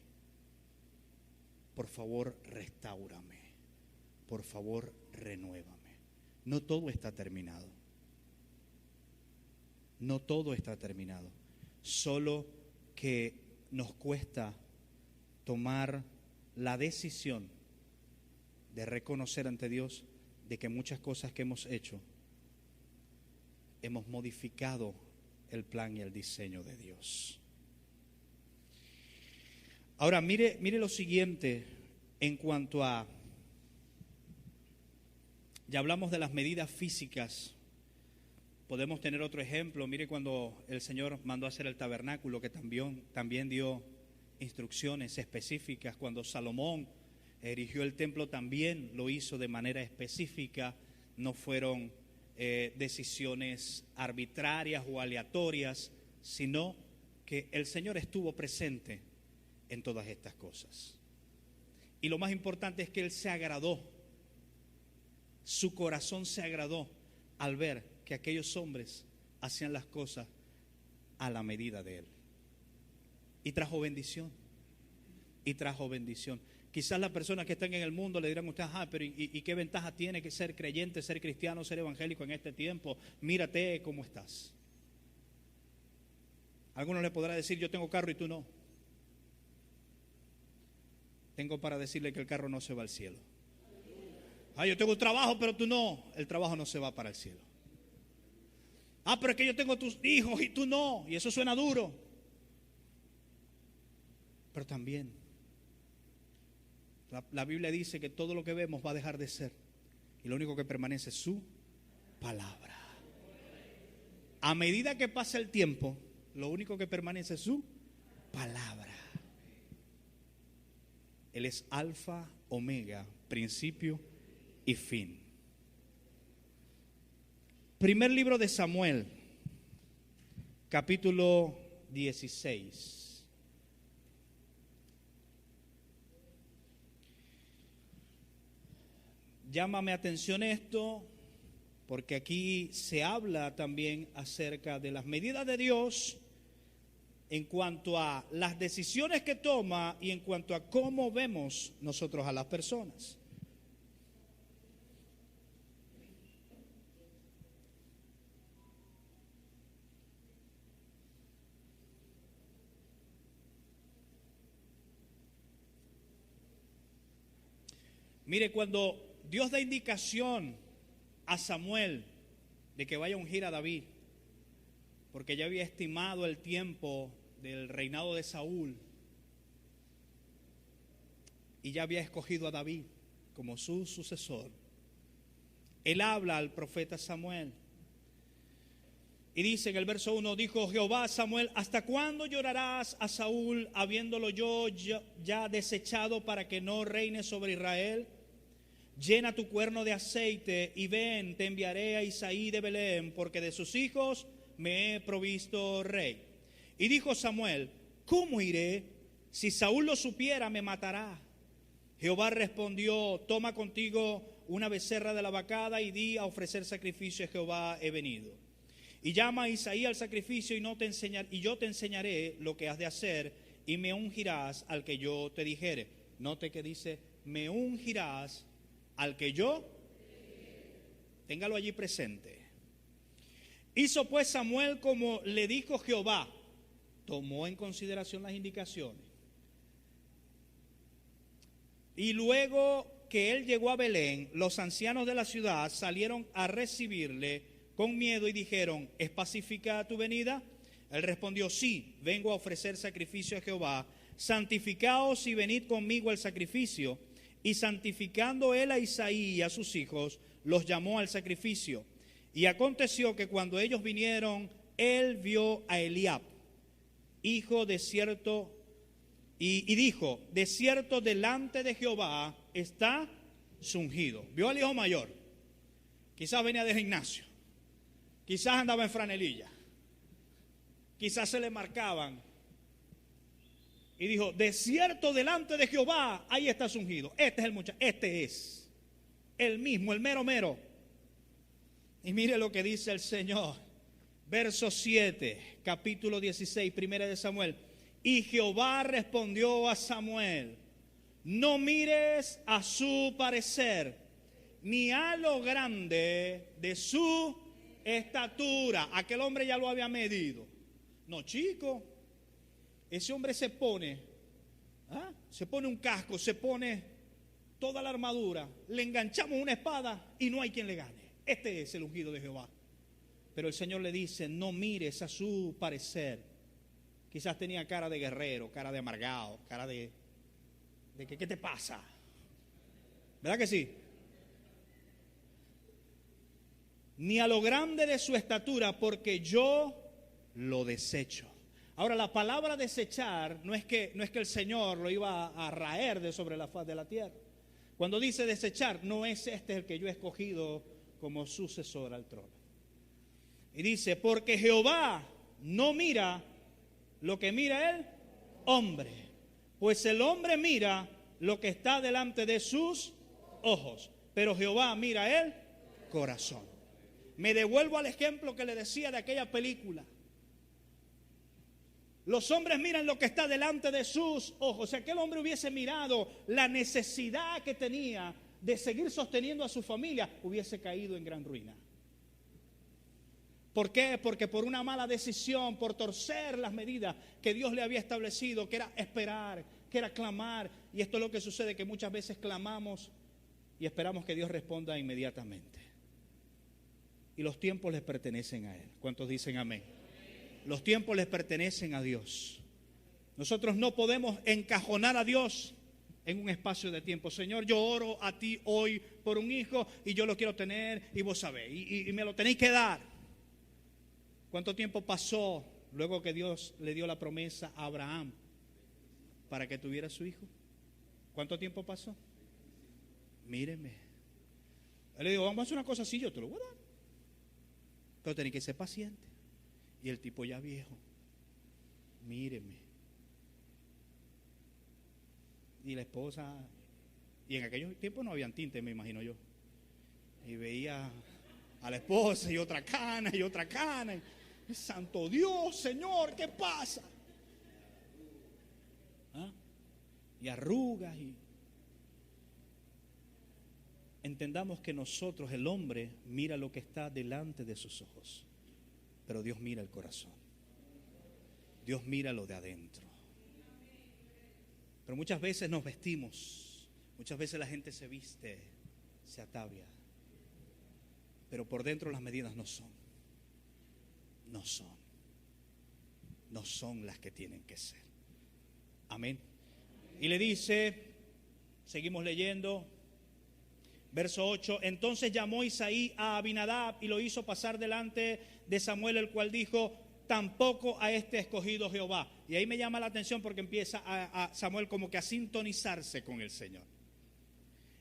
Por favor, restáurame. Por favor, renuévame. No todo está terminado. No todo está terminado. Solo que nos cuesta tomar la decisión de reconocer ante Dios de que muchas cosas que hemos hecho, hemos modificado el plan y el diseño de Dios. Ahora, mire lo siguiente en cuanto a, ya hablamos de las medidas físicas, podemos tener otro ejemplo. Mire cuando el Señor mandó a hacer el tabernáculo, que también dio instrucciones específicas. Cuando Salomón erigió el templo, también lo hizo de manera específica. No fueron decisiones arbitrarias o aleatorias, sino que el Señor estuvo presente en todas estas cosas. Y lo más importante es que Él se agradó, su corazón se agradó al ver que aquellos hombres hacían las cosas a la medida de Él. Y trajo bendición. Y trajo bendición. Quizás las personas que están en el mundo le dirán a usted, pero ¿y qué ventaja tiene que ser creyente, ser cristiano, ser evangélico en este tiempo? Mírate cómo estás. Algunos le podrá decir, yo tengo carro y tú no. Tengo para decirle que el carro no se va al cielo. Yo tengo un trabajo, pero tú no. El trabajo no se va para el cielo. Pero es que yo tengo tus hijos y tú no. Y eso suena duro. Pero también la Biblia dice que todo lo que vemos va a dejar de ser. Y lo único que permanece es su palabra. A medida que pasa el tiempo, lo único que permanece es su palabra. Él es alfa, omega, principio y fin. Primer libro de Samuel, capítulo 16. Llámame atención esto, porque aquí se habla también acerca de las medidas de Dios en cuanto a las decisiones que toma y en cuanto a cómo vemos nosotros a las personas. Mire, cuando Dios da indicación a Samuel de que vaya a ungir a David, porque ya había estimado el tiempo del reinado de Saúl y ya había escogido a David como su sucesor, él habla al profeta Samuel y dice en el verso 1, dijo Jehová a Samuel, ¿hasta cuándo llorarás a Saúl habiéndolo yo ya desechado para que no reine sobre Israel? Llena tu cuerno de aceite y ven, te enviaré a Isaí de Belén, porque de sus hijos me he provisto rey. Y dijo Samuel, ¿cómo iré? Si Saúl lo supiera, me matará. Jehová respondió, toma contigo una becerra de la vacada y di a ofrecer sacrificio a Jehová he venido. Y llama a Isaí al sacrificio y yo te enseñaré lo que has de hacer y me ungirás al que yo te dijere. Note que dice, me ungirás al que yo, téngalo allí presente. Hizo pues Samuel como le dijo Jehová, tomó en consideración las indicaciones. Y luego que él llegó a Belén, los ancianos de la ciudad salieron a recibirle con miedo y dijeron, ¿es pacífica tu venida? Él respondió, sí, vengo a ofrecer sacrificio a Jehová, santificaos y venid conmigo al sacrificio. Y santificando él a Isaí y a sus hijos, los llamó al sacrificio. Y aconteció que cuando ellos vinieron, él vio a Eliab, hijo de cierto, y dijo, de cierto delante de Jehová está su ungido. Vio al hijo mayor, quizás venía del gimnasio, quizás andaba en franelilla, quizás se le marcaban. Y dijo, de cierto delante de Jehová, ahí está su ungido. Este es el muchacho, este es el mismo, el mero mero. Y mire lo que dice el Señor. Verso 7, capítulo 16, primera de Samuel. Y Jehová respondió a Samuel, no mires a su parecer, ni a lo grande de su estatura. Aquel hombre ya lo había medido. No, chico. Ese hombre se pone un casco, se pone toda la armadura, le enganchamos una espada y no hay quien le gane. Este es el ungido de Jehová. Pero el Señor le dice, no mires a su parecer. Quizás tenía cara de guerrero, cara de amargado, cara de que ¿qué te pasa? ¿Verdad que sí? Ni a lo grande de su estatura, porque yo lo desecho. Ahora, la palabra desechar no es que el Señor lo iba a raer de sobre la faz de la tierra. Cuando dice desechar, no es este el que yo he escogido como sucesor al trono. Y dice, porque Jehová no mira lo que mira el hombre, pues el hombre mira lo que está delante de sus ojos, pero Jehová mira el corazón. Me devuelvo al ejemplo que le decía de aquella película. Los hombres miran lo que está delante de sus ojos. Si aquel hombre hubiese mirado la necesidad que tenía de seguir sosteniendo a su familia, hubiese caído en gran ruina. ¿Por qué? Porque por una mala decisión, por torcer las medidas que Dios le había establecido, que era esperar, que era clamar. Y esto es lo que sucede, que muchas veces clamamos y esperamos que Dios responda inmediatamente. y los tiempos les pertenecen a Él. ¿Cuántos dicen amén? Los tiempos les pertenecen a Dios. Nosotros no podemos encajonar a Dios en un espacio de tiempo. Señor, yo oro a ti hoy por un hijo y yo lo quiero tener y vos sabéis, y me lo tenéis que dar. ¿Cuánto tiempo pasó luego que Dios le dio la promesa a Abraham para que tuviera su hijo? ¿Cuánto tiempo pasó? Míreme. Él le dijo, vamos a hacer una cosa así, yo te lo voy a dar. Pero tenés que ser paciente. Y el tipo ya viejo. Míreme. Y la esposa, y en aquellos tiempos no habían tinte, me imagino yo. Y veía a la esposa y otra cana y otra cana. Y, santo Dios, Señor, ¿qué pasa? ¿Ah? Y arrugas. Y entendamos que nosotros, el hombre, mira lo que está delante de sus ojos. Pero Dios mira el corazón. Dios mira lo de adentro. Pero muchas veces nos vestimos, muchas veces la gente se viste, se atavia, pero por dentro las medidas no son las que tienen que ser. Amén. Y le dice, seguimos leyendo, verso 8, entonces llamó Isaí a Abinadab y lo hizo pasar delante de Samuel, el cual dijo, tampoco a este ha escogido Jehová. Y ahí me llama la atención porque empieza a Samuel como que a sintonizarse con el Señor.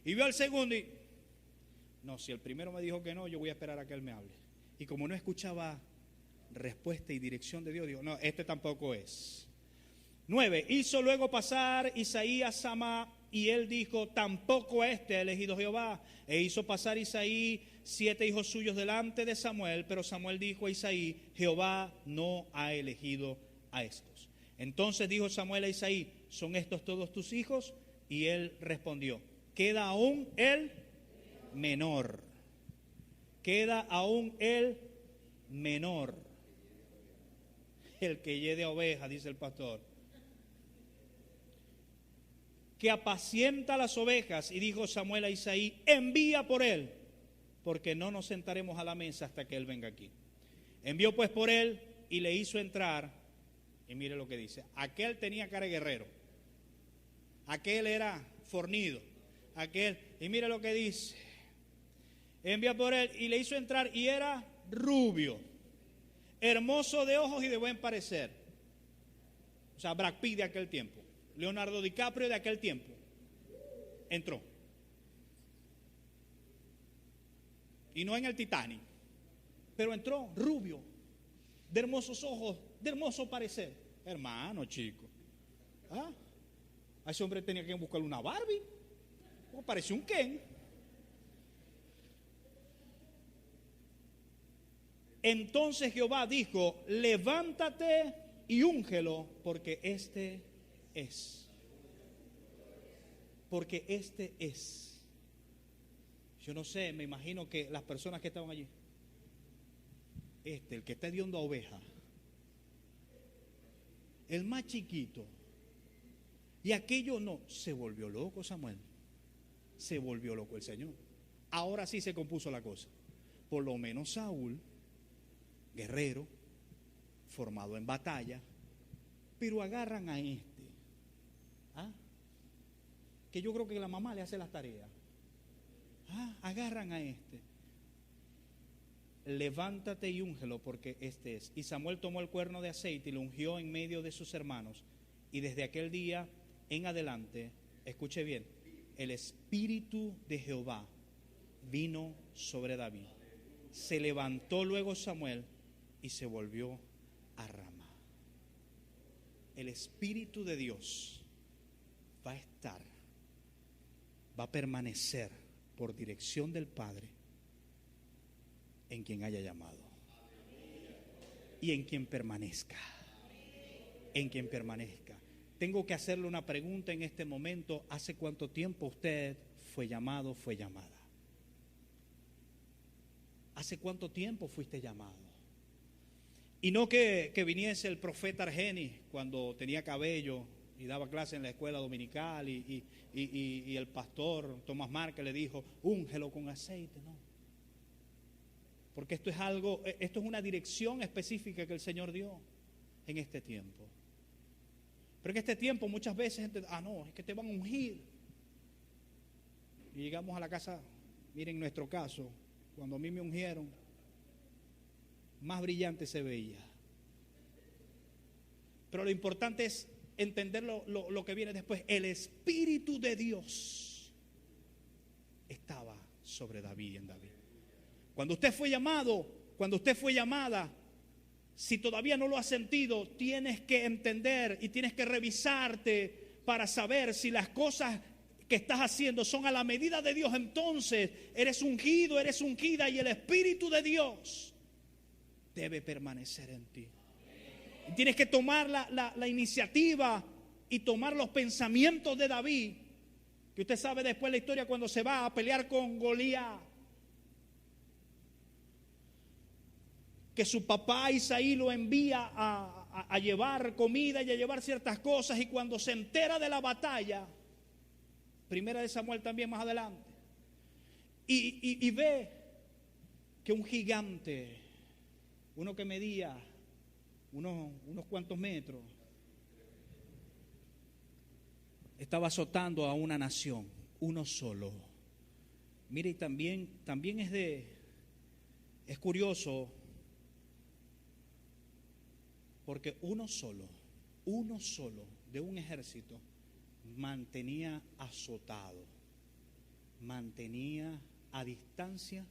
Y vio al segundo y, no, si el primero me dijo que no, yo voy a esperar a que él me hable. Y como no escuchaba respuesta y dirección de Dios, digo, no, este tampoco es. 9, hizo luego pasar Isaí a Samá y él dijo, tampoco a este ha elegido Jehová. E hizo pasar Isaí 7 hijos suyos delante de Samuel, pero Samuel dijo a Isaí, Jehová no ha elegido a estos. Entonces dijo Samuel a Isaí, ¿son estos todos tus hijos? Y él respondió, queda aún el menor. Queda aún el menor. El que lleve a oveja, dice el pastor. Que apacienta las ovejas. Y dijo Samuel a Isaí, envía por él, porque no nos sentaremos a la mesa hasta que él venga aquí. Envió pues por él y le hizo entrar. Y mire lo que dice, aquel tenía cara de guerrero, aquel era fornido, aquel, y mire lo que dice, envía por él y le hizo entrar y era rubio, hermoso de ojos y de buen parecer. O sea, Brad Pitt de aquel tiempo, Leonardo DiCaprio de aquel tiempo, entró. Y no en el Titanic, pero entró rubio, de hermosos ojos, de hermoso parecer. Hermano, chico. ¿Ah? A ese hombre tenía que buscarle una Barbie. O parecía un Ken. Entonces Jehová dijo, levántate y úngelo, porque este es. Porque este es. Yo no sé, me imagino que las personas que estaban allí, el que está hediondo a oveja, el más chiquito, y aquello no, se volvió loco Samuel, se volvió loco el Señor. Ahora sí se compuso la cosa. Por lo menos Saúl, guerrero, formado en batalla, pero agarran a ¿ah? Que yo creo que la mamá le hace las tareas. Agarran a levántate y úngelo, porque este es. Y Samuel tomó el cuerno de aceite y lo ungió en medio de sus hermanos. Y desde aquel día en adelante, escuche bien, el Espíritu de Jehová vino sobre David. Se levantó luego Samuel y se volvió a Ramá. El Espíritu de Dios va a estar, va a permanecer por dirección del Padre en quien haya llamado y en quien permanezca. En quien permanezca. Tengo que hacerle una pregunta en este momento. ¿Hace cuánto tiempo usted fue llamado, fue llamada? ¿Hace cuánto tiempo fuiste llamado? Y no que viniese el profeta Argenis cuando tenía cabello y daba clase en la escuela dominical y el pastor Tomás Márquez le dijo, úngelo con aceite. No. Porque esto es una dirección específica que el Señor dio en este tiempo. Pero en este tiempo muchas veces gente, no, es que te van a ungir. Y llegamos a la casa, miren nuestro caso, cuando a mí me ungieron, más brillante se veía. Pero lo importante es entender lo que viene después. El Espíritu de Dios estaba sobre David y en David. Cuando usted fue llamado, cuando usted fue llamada, si todavía no lo has sentido, tienes que entender y tienes que revisarte para saber si las cosas que estás haciendo son a la medida de Dios. Entonces eres ungido, eres ungida, y el Espíritu de Dios debe permanecer en ti. Y tienes que tomar la iniciativa y tomar los pensamientos de David, que usted sabe después la historia cuando se va a pelear con Goliat, que su papá Isaí lo envía a llevar comida y a llevar ciertas cosas, y cuando se entera de la batalla, Primera de Samuel también más adelante, y ve que un gigante, uno que medía unos cuantos metros, estaba azotando a una nación, uno solo. Mire, y también es curioso, porque uno solo de un ejército mantenía azotado, mantenía a distancia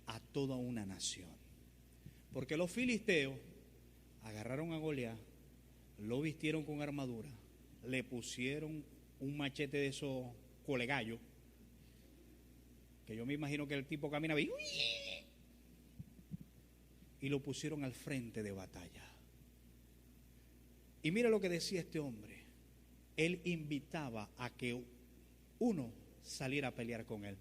a toda una nación. Porque los filisteos agarraron a Goliat, lo vistieron con armadura, le pusieron un machete de esos colegallos, que yo me imagino que el tipo caminaba y lo pusieron al frente de batalla. Y mira lo que decía este hombre. Él invitaba a que uno saliera a pelear con él,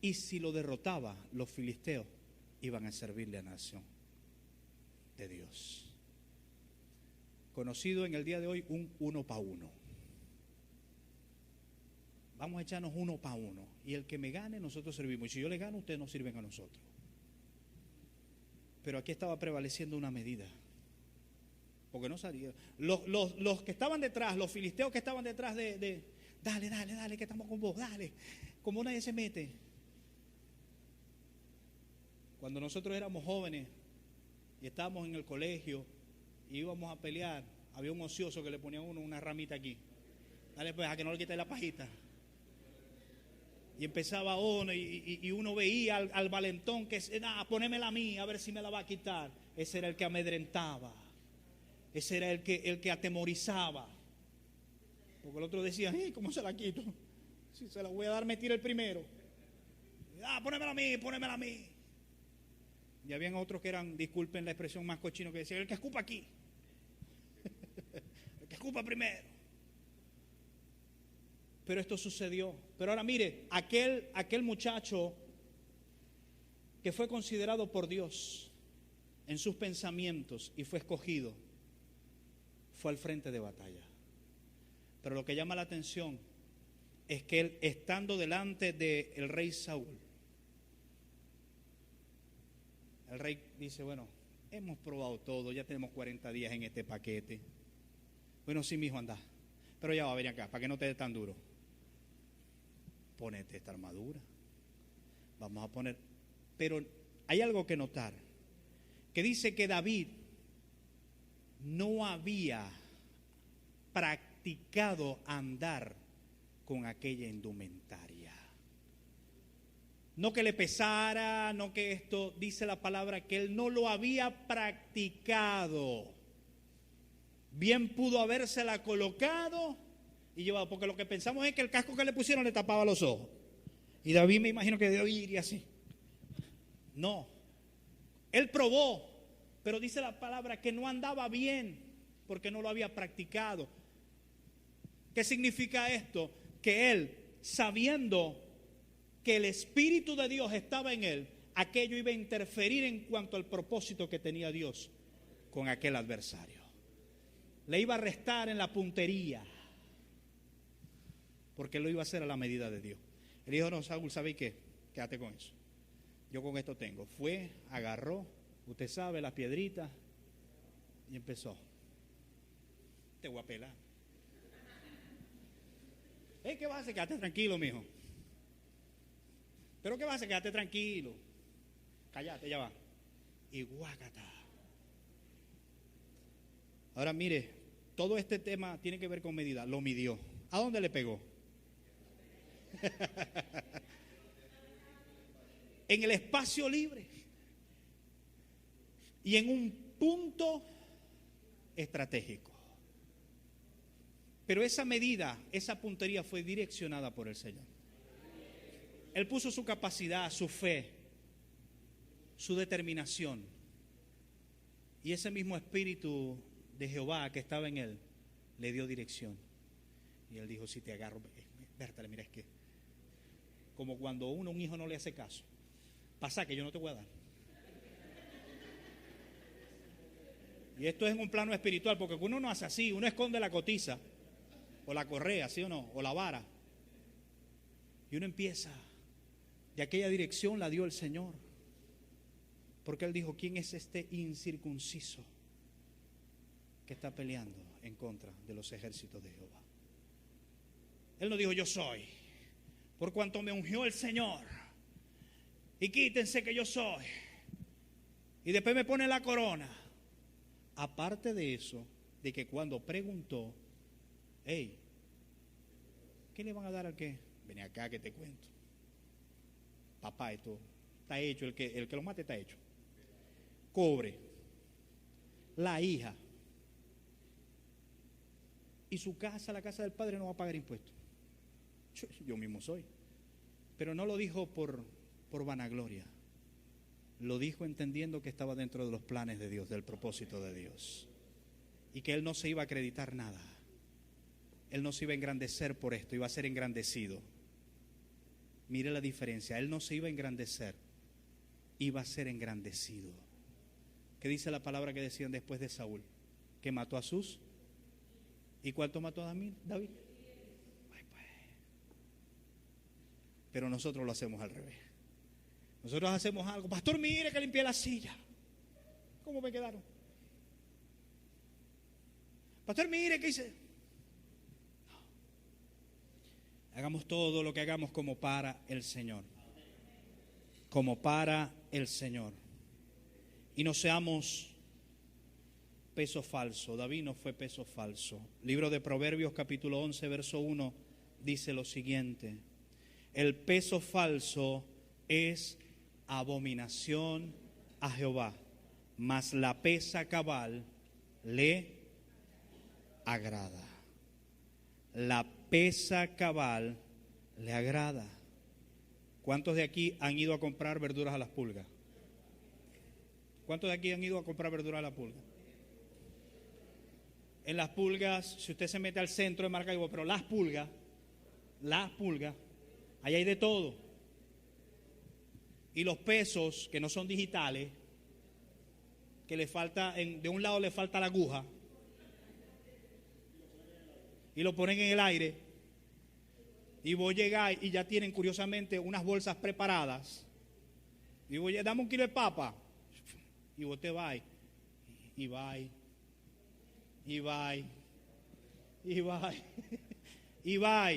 y si lo derrotaba, los filisteos iban a servirle a la nación de Dios. Conocido en el día de hoy un 1 para 1. Vamos a echarnos 1 para 1, y el que me gane nosotros servimos, y si yo le gano ustedes nos sirven a nosotros. Pero aquí estaba prevaleciendo una medida, porque no salía. Los que estaban detrás, los filisteos que estaban detrás de dale, que estamos con vos, dale, como nadie se mete. Cuando nosotros éramos jóvenes y estábamos en el colegio y íbamos a pelear, había un ocioso que le ponía a uno una ramita aquí. Dale pues, a que no le quite la pajita. Y empezaba uno y uno veía al valentón que, ponémela a mí, a ver si me la va a quitar. Ese era el que amedrentaba. Ese era el que atemorizaba. Porque el otro decía, ¿cómo se la quito? Si se la voy a dar, me tira el primero. Ponémela a mí. Y habían otros que eran, disculpen la expresión más cochino, que decían, el que escupa aquí. El que escupa primero. Pero esto sucedió. Pero ahora mire, aquel muchacho que fue considerado por Dios en sus pensamientos y fue escogido, fue al frente de batalla. Pero lo que llama la atención es que él, estando delante del rey Saúl, el rey dice, bueno, hemos probado todo, ya tenemos 40 días en este paquete. Bueno, sí, mijo, anda, pero ya va a venir acá, para que no te dé tan duro. Ponete esta armadura. Vamos a poner. Pero hay algo que notar, que dice que David no había practicado andar con aquella indumentaria. No que le pesara, no que esto, dice la palabra que él no lo había practicado. Bien pudo habérsela colocado y llevado, porque lo que pensamos es que el casco que le pusieron le tapaba los ojos. Y David me imagino que debió ir y así. No, él probó, pero dice la palabra que no andaba bien porque no lo había practicado. ¿Qué significa esto? Que él, sabiendo que el Espíritu de Dios estaba en él, aquello iba a interferir en cuanto al propósito que tenía Dios con aquel adversario. Le iba a restar en la puntería, porque lo iba a hacer a la medida de Dios. Él dijo, no, Saúl, ¿sabéis qué? Quédate con eso. Yo con esto tengo. Fue, agarró, usted sabe, las piedritas y empezó. Te voy a pelar. ¿Qué vas a hacer? Quédate tranquilo, mijo. ¿Pero qué vas a hacer? Quédate tranquilo. Cállate, ya va. Y guácata. Ahora mire, todo este tema tiene que ver con medida. Lo midió. ¿A dónde le pegó? En el espacio libre. Y en un punto estratégico. Pero esa medida, esa puntería fue direccionada por el Señor. Él puso su capacidad, su fe, su determinación. Y ese mismo espíritu de Jehová que estaba en él, le dio dirección. Y él dijo, si te agarro, Bertale, mira, es que como cuando un hijo no le hace caso, pasa que yo no te voy a dar. Y esto es en un plano espiritual, porque uno no hace así, uno esconde la cotiza, o la correa, ¿sí o no? O la vara. Y uno empieza, de aquella dirección la dio el Señor. Porque Él dijo, ¿quién es este incircunciso que está peleando en contra de los ejércitos de Jehová? Él no dijo, yo soy, por cuanto me ungió el Señor, y quítense que yo soy. Y después me pone la corona. Aparte de eso, de que cuando preguntó, hey, ¿qué le van a dar al qué? Ven acá que te cuento. Papá, esto está hecho, el que lo mate está hecho. Cobre, la hija y su casa, la casa del padre, no va a pagar impuestos. Yo mismo soy. Pero no lo dijo por vanagloria. Lo dijo entendiendo que estaba dentro de los planes de Dios, del propósito de Dios. Y que él no se iba a acreditar nada. Él no se iba a engrandecer por esto, iba a ser engrandecido. Mire la diferencia, él no se iba a engrandecer, iba a ser engrandecido. ¿Qué dice la palabra que decían después de Saúl? Que mató a sus. ¿Y cuánto mató a David? Ay, pues. Pero nosotros lo hacemos al revés. Nosotros hacemos algo. Pastor, mire que limpié la silla. ¿Cómo me quedaron? Pastor, mire que hice. No. Hagamos todo lo que hagamos como para el Señor. Como para el Señor. Y no seamos peso falso. David no fue peso falso. Libro de Proverbios capítulo 11 verso 1 dice lo siguiente: el peso falso es abominación a Jehová, mas la pesa cabal le agrada. La pesa cabal le agrada. ¿Cuántos de aquí han ido a comprar verduras a las pulgas? ¿Cuántos de aquí han ido a comprar verduras a la pulga? En las pulgas, si usted se mete al centro de Maracaibo, pero las pulgas, ahí hay de todo. Y los pesos que no son digitales, que le falta, de un lado le falta la aguja, y lo ponen en el aire, y vos llegás y ya tienen curiosamente unas bolsas preparadas, y vos dame un kilo de papa, y vos te vas, y vas, y vas, y vas, y vas,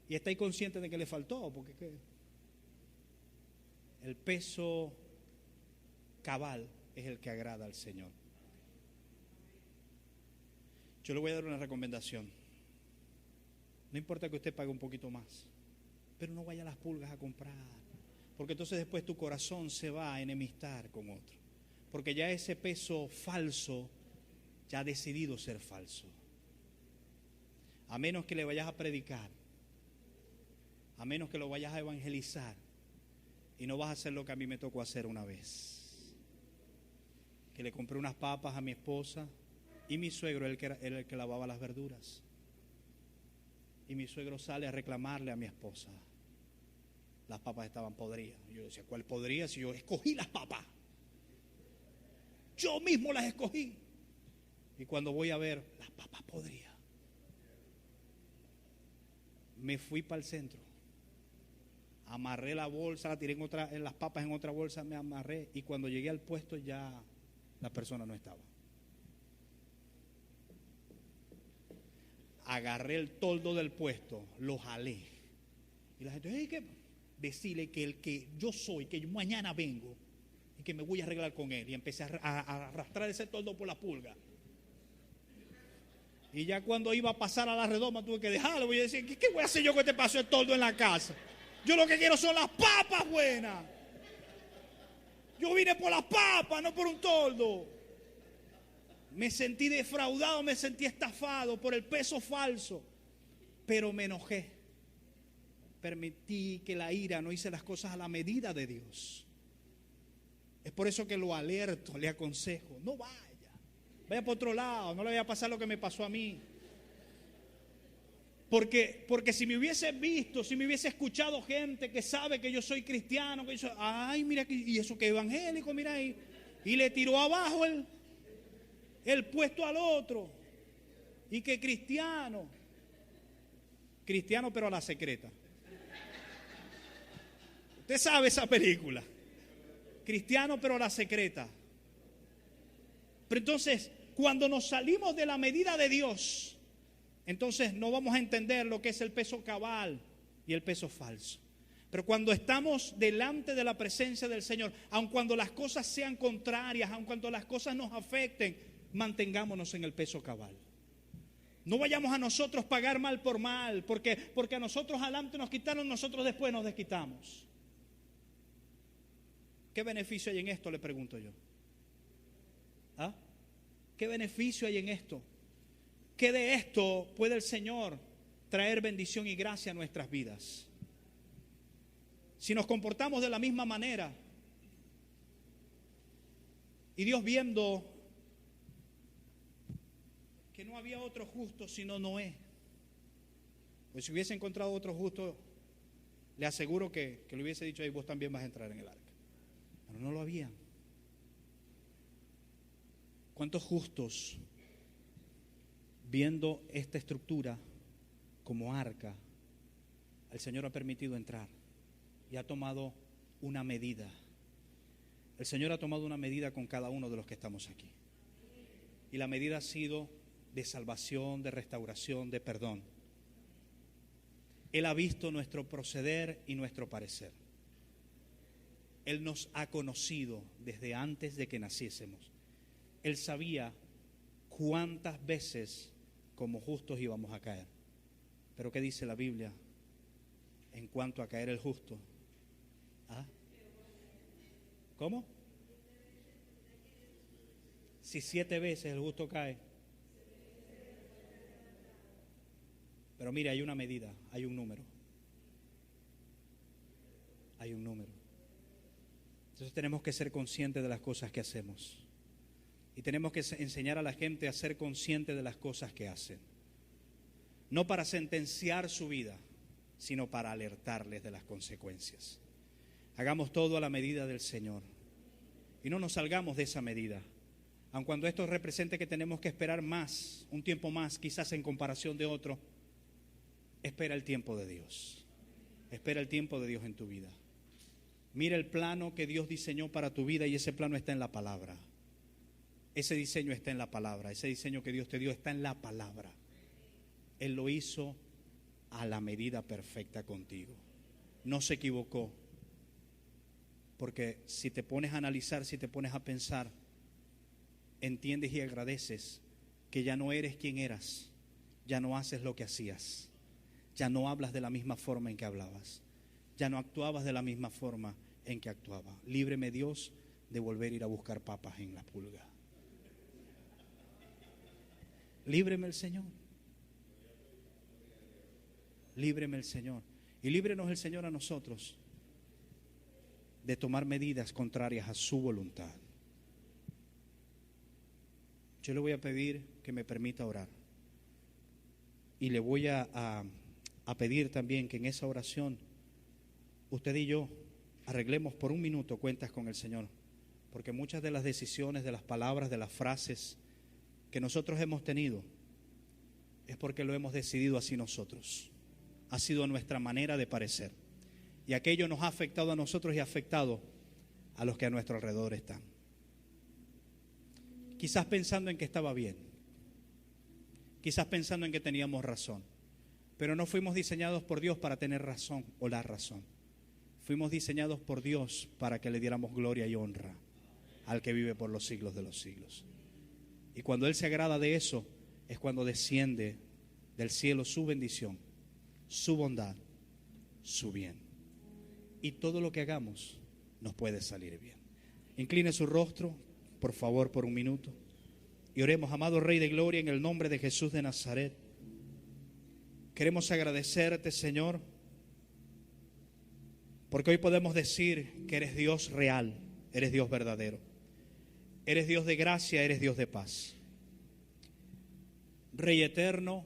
y estáis conscientes de que le faltó, porque ¿qué? El peso cabal es el que agrada al Señor. Yo le voy a dar una recomendación. No importa que usted pague un poquito más, pero no vaya a las pulgas a comprar, porque entonces después tu corazón se va a enemistar con otro, porque ya ese peso falso ya ha decidido ser falso. A menos que le vayas a predicar, a menos que lo vayas a evangelizar, y no vas a hacer lo que a mí me tocó hacer una vez, que le compré unas papas a mi esposa, y mi suegro era el que lavaba las verduras, y mi suegro sale a reclamarle a mi esposa. Las papas estaban podridas. Yo decía, ¿cuál podría? Si yo escogí las papas, yo mismo las escogí. Y cuando voy a ver, las papas podridas, me fui para el centro Amarré la bolsa, la tiré en las papas en otra bolsa, me amarré. Y cuando llegué al puesto ya la persona no estaba. Agarré el toldo del puesto, lo jalé. Y la gente, hey, ¿qué? Decirle que el que yo soy, que yo mañana vengo y que me voy a arreglar con él. Y empecé a arrastrar ese toldo por la pulga. Y ya cuando iba a pasar a la redoma tuve que dejarlo. Voy a decir, ¿qué voy a hacer yo que te paso el toldo en la casa? Yo lo que quiero son las papas buenas. Yo vine por las papas, no por un toldo. Me sentí defraudado, me sentí estafado por el peso falso. Pero me enojé. Permití que la ira, no hice las cosas a la medida de Dios. Es por eso que lo alerto, le aconsejo, no vaya. Vaya por otro lado, no le vaya a pasar lo que me pasó a mí. Porque si me hubiese visto, si me hubiese escuchado gente que sabe que yo soy cristiano, que yo soy, ay, mira, y eso que evangélico, mira ahí. Y le tiró abajo el puesto al otro. Y que cristiano pero a la secreta. Usted sabe esa película. Cristiano pero a la secreta. Pero entonces, cuando nos salimos de la medida de Dios, entonces no vamos a entender lo que es el peso cabal y el peso falso. Pero cuando estamos delante de la presencia del Señor, aun cuando las cosas sean contrarias, aun cuando las cosas nos afecten, mantengámonos en el peso cabal. No vayamos a nosotros pagar mal por mal, porque a nosotros adelante nos quitaron, nosotros después nos desquitamos. ¿Qué beneficio hay en esto? Le pregunto yo. ¿Ah? ¿Qué beneficio hay en esto? ¿Qué de esto puede el Señor traer bendición y gracia a nuestras vidas? Si nos comportamos de la misma manera y Dios viendo que no había otro justo sino Noé, pues si hubiese encontrado otro justo, le aseguro que le hubiese dicho, ahí vos también vas a entrar en el arca. Pero no lo había. ¿Cuántos justos, viendo esta estructura como arca, el Señor ha permitido entrar y ha tomado una medida? El Señor ha tomado una medida con cada uno de los que estamos aquí. Y la medida ha sido de salvación, de restauración, de perdón. Él ha visto nuestro proceder y nuestro parecer. Él nos ha conocido desde antes de que naciésemos. Él sabía cuántas veces como justos íbamos a caer. Pero ¿qué dice la Biblia en cuanto a caer el justo? ¿Ah? ¿Cómo? Si 7 veces el justo cae. Pero mire, hay una medida, hay un número. Hay un número. Entonces tenemos que ser conscientes de las cosas que hacemos. Y tenemos que enseñar a la gente a ser consciente de las cosas que hacen. No para sentenciar su vida, sino para alertarles de las consecuencias. Hagamos todo a la medida del Señor. Y no nos salgamos de esa medida. Aun cuando esto represente que tenemos que esperar más, un tiempo más, quizás en comparación de otro, espera el tiempo de Dios. Espera el tiempo de Dios en tu vida. Mira el plano que Dios diseñó para tu vida y ese plano está en la palabra. Ese diseño está en la palabra. Ese diseño que Dios te dio está en la palabra. Él lo hizo a la medida perfecta contigo. No se equivocó. Porque si te pones a analizar, si te pones a pensar, entiendes y agradeces que ya no eres quien eras. Ya no haces lo que hacías. Ya no hablas de la misma forma en que hablabas. Ya no actuabas de la misma forma en que actuabas. Líbreme Dios de volver a ir a buscar papas en la pulga. Líbreme el Señor. Líbreme el Señor. Y líbrenos el Señor a nosotros de tomar medidas contrarias a su voluntad. Yo le voy a pedir que me permita orar. Y le voy a pedir también que en esa oración usted y yo arreglemos por un minuto cuentas con el Señor. Porque muchas de las decisiones, de las palabras, de las frases que nosotros hemos tenido es porque lo hemos decidido así nosotros. Ha sido nuestra manera de parecer. Y aquello nos ha afectado a nosotros y ha afectado a los que a nuestro alrededor están. Quizás pensando en que estaba bien. Quizás pensando en que teníamos razón. Pero no fuimos diseñados por Dios para tener razón o la razón. Fuimos diseñados por Dios para que le diéramos gloria y honra al que vive por los siglos de los siglos. Y cuando Él se agrada de eso, es cuando desciende del cielo su bendición, su bondad, su bien. Y todo lo que hagamos nos puede salir bien. Incline su rostro, por favor, por un minuto. Y oremos, amado Rey de Gloria, en el nombre de Jesús de Nazaret. Queremos agradecerte, Señor, porque hoy podemos decir que eres Dios real, eres Dios verdadero. Eres Dios de gracia, eres Dios de paz. Rey eterno,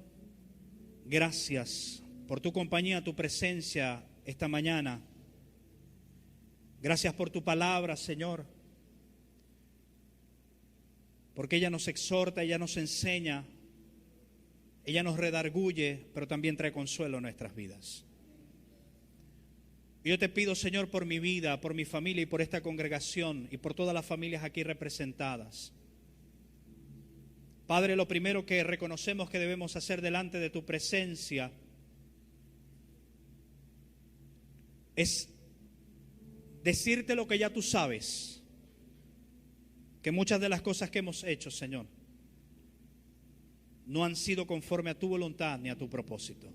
gracias por tu compañía, tu presencia esta mañana. Gracias por tu palabra, Señor, porque ella nos exhorta, ella nos enseña, ella nos redarguye, pero también trae consuelo a nuestras vidas. Yo te pido, Señor, por mi vida, por mi familia y por esta congregación y por todas las familias aquí representadas. Padre, lo primero que reconocemos que debemos hacer delante de tu presencia es decirte lo que ya tú sabes, que muchas de las cosas que hemos hecho, Señor, no han sido conforme a tu voluntad ni a tu propósito.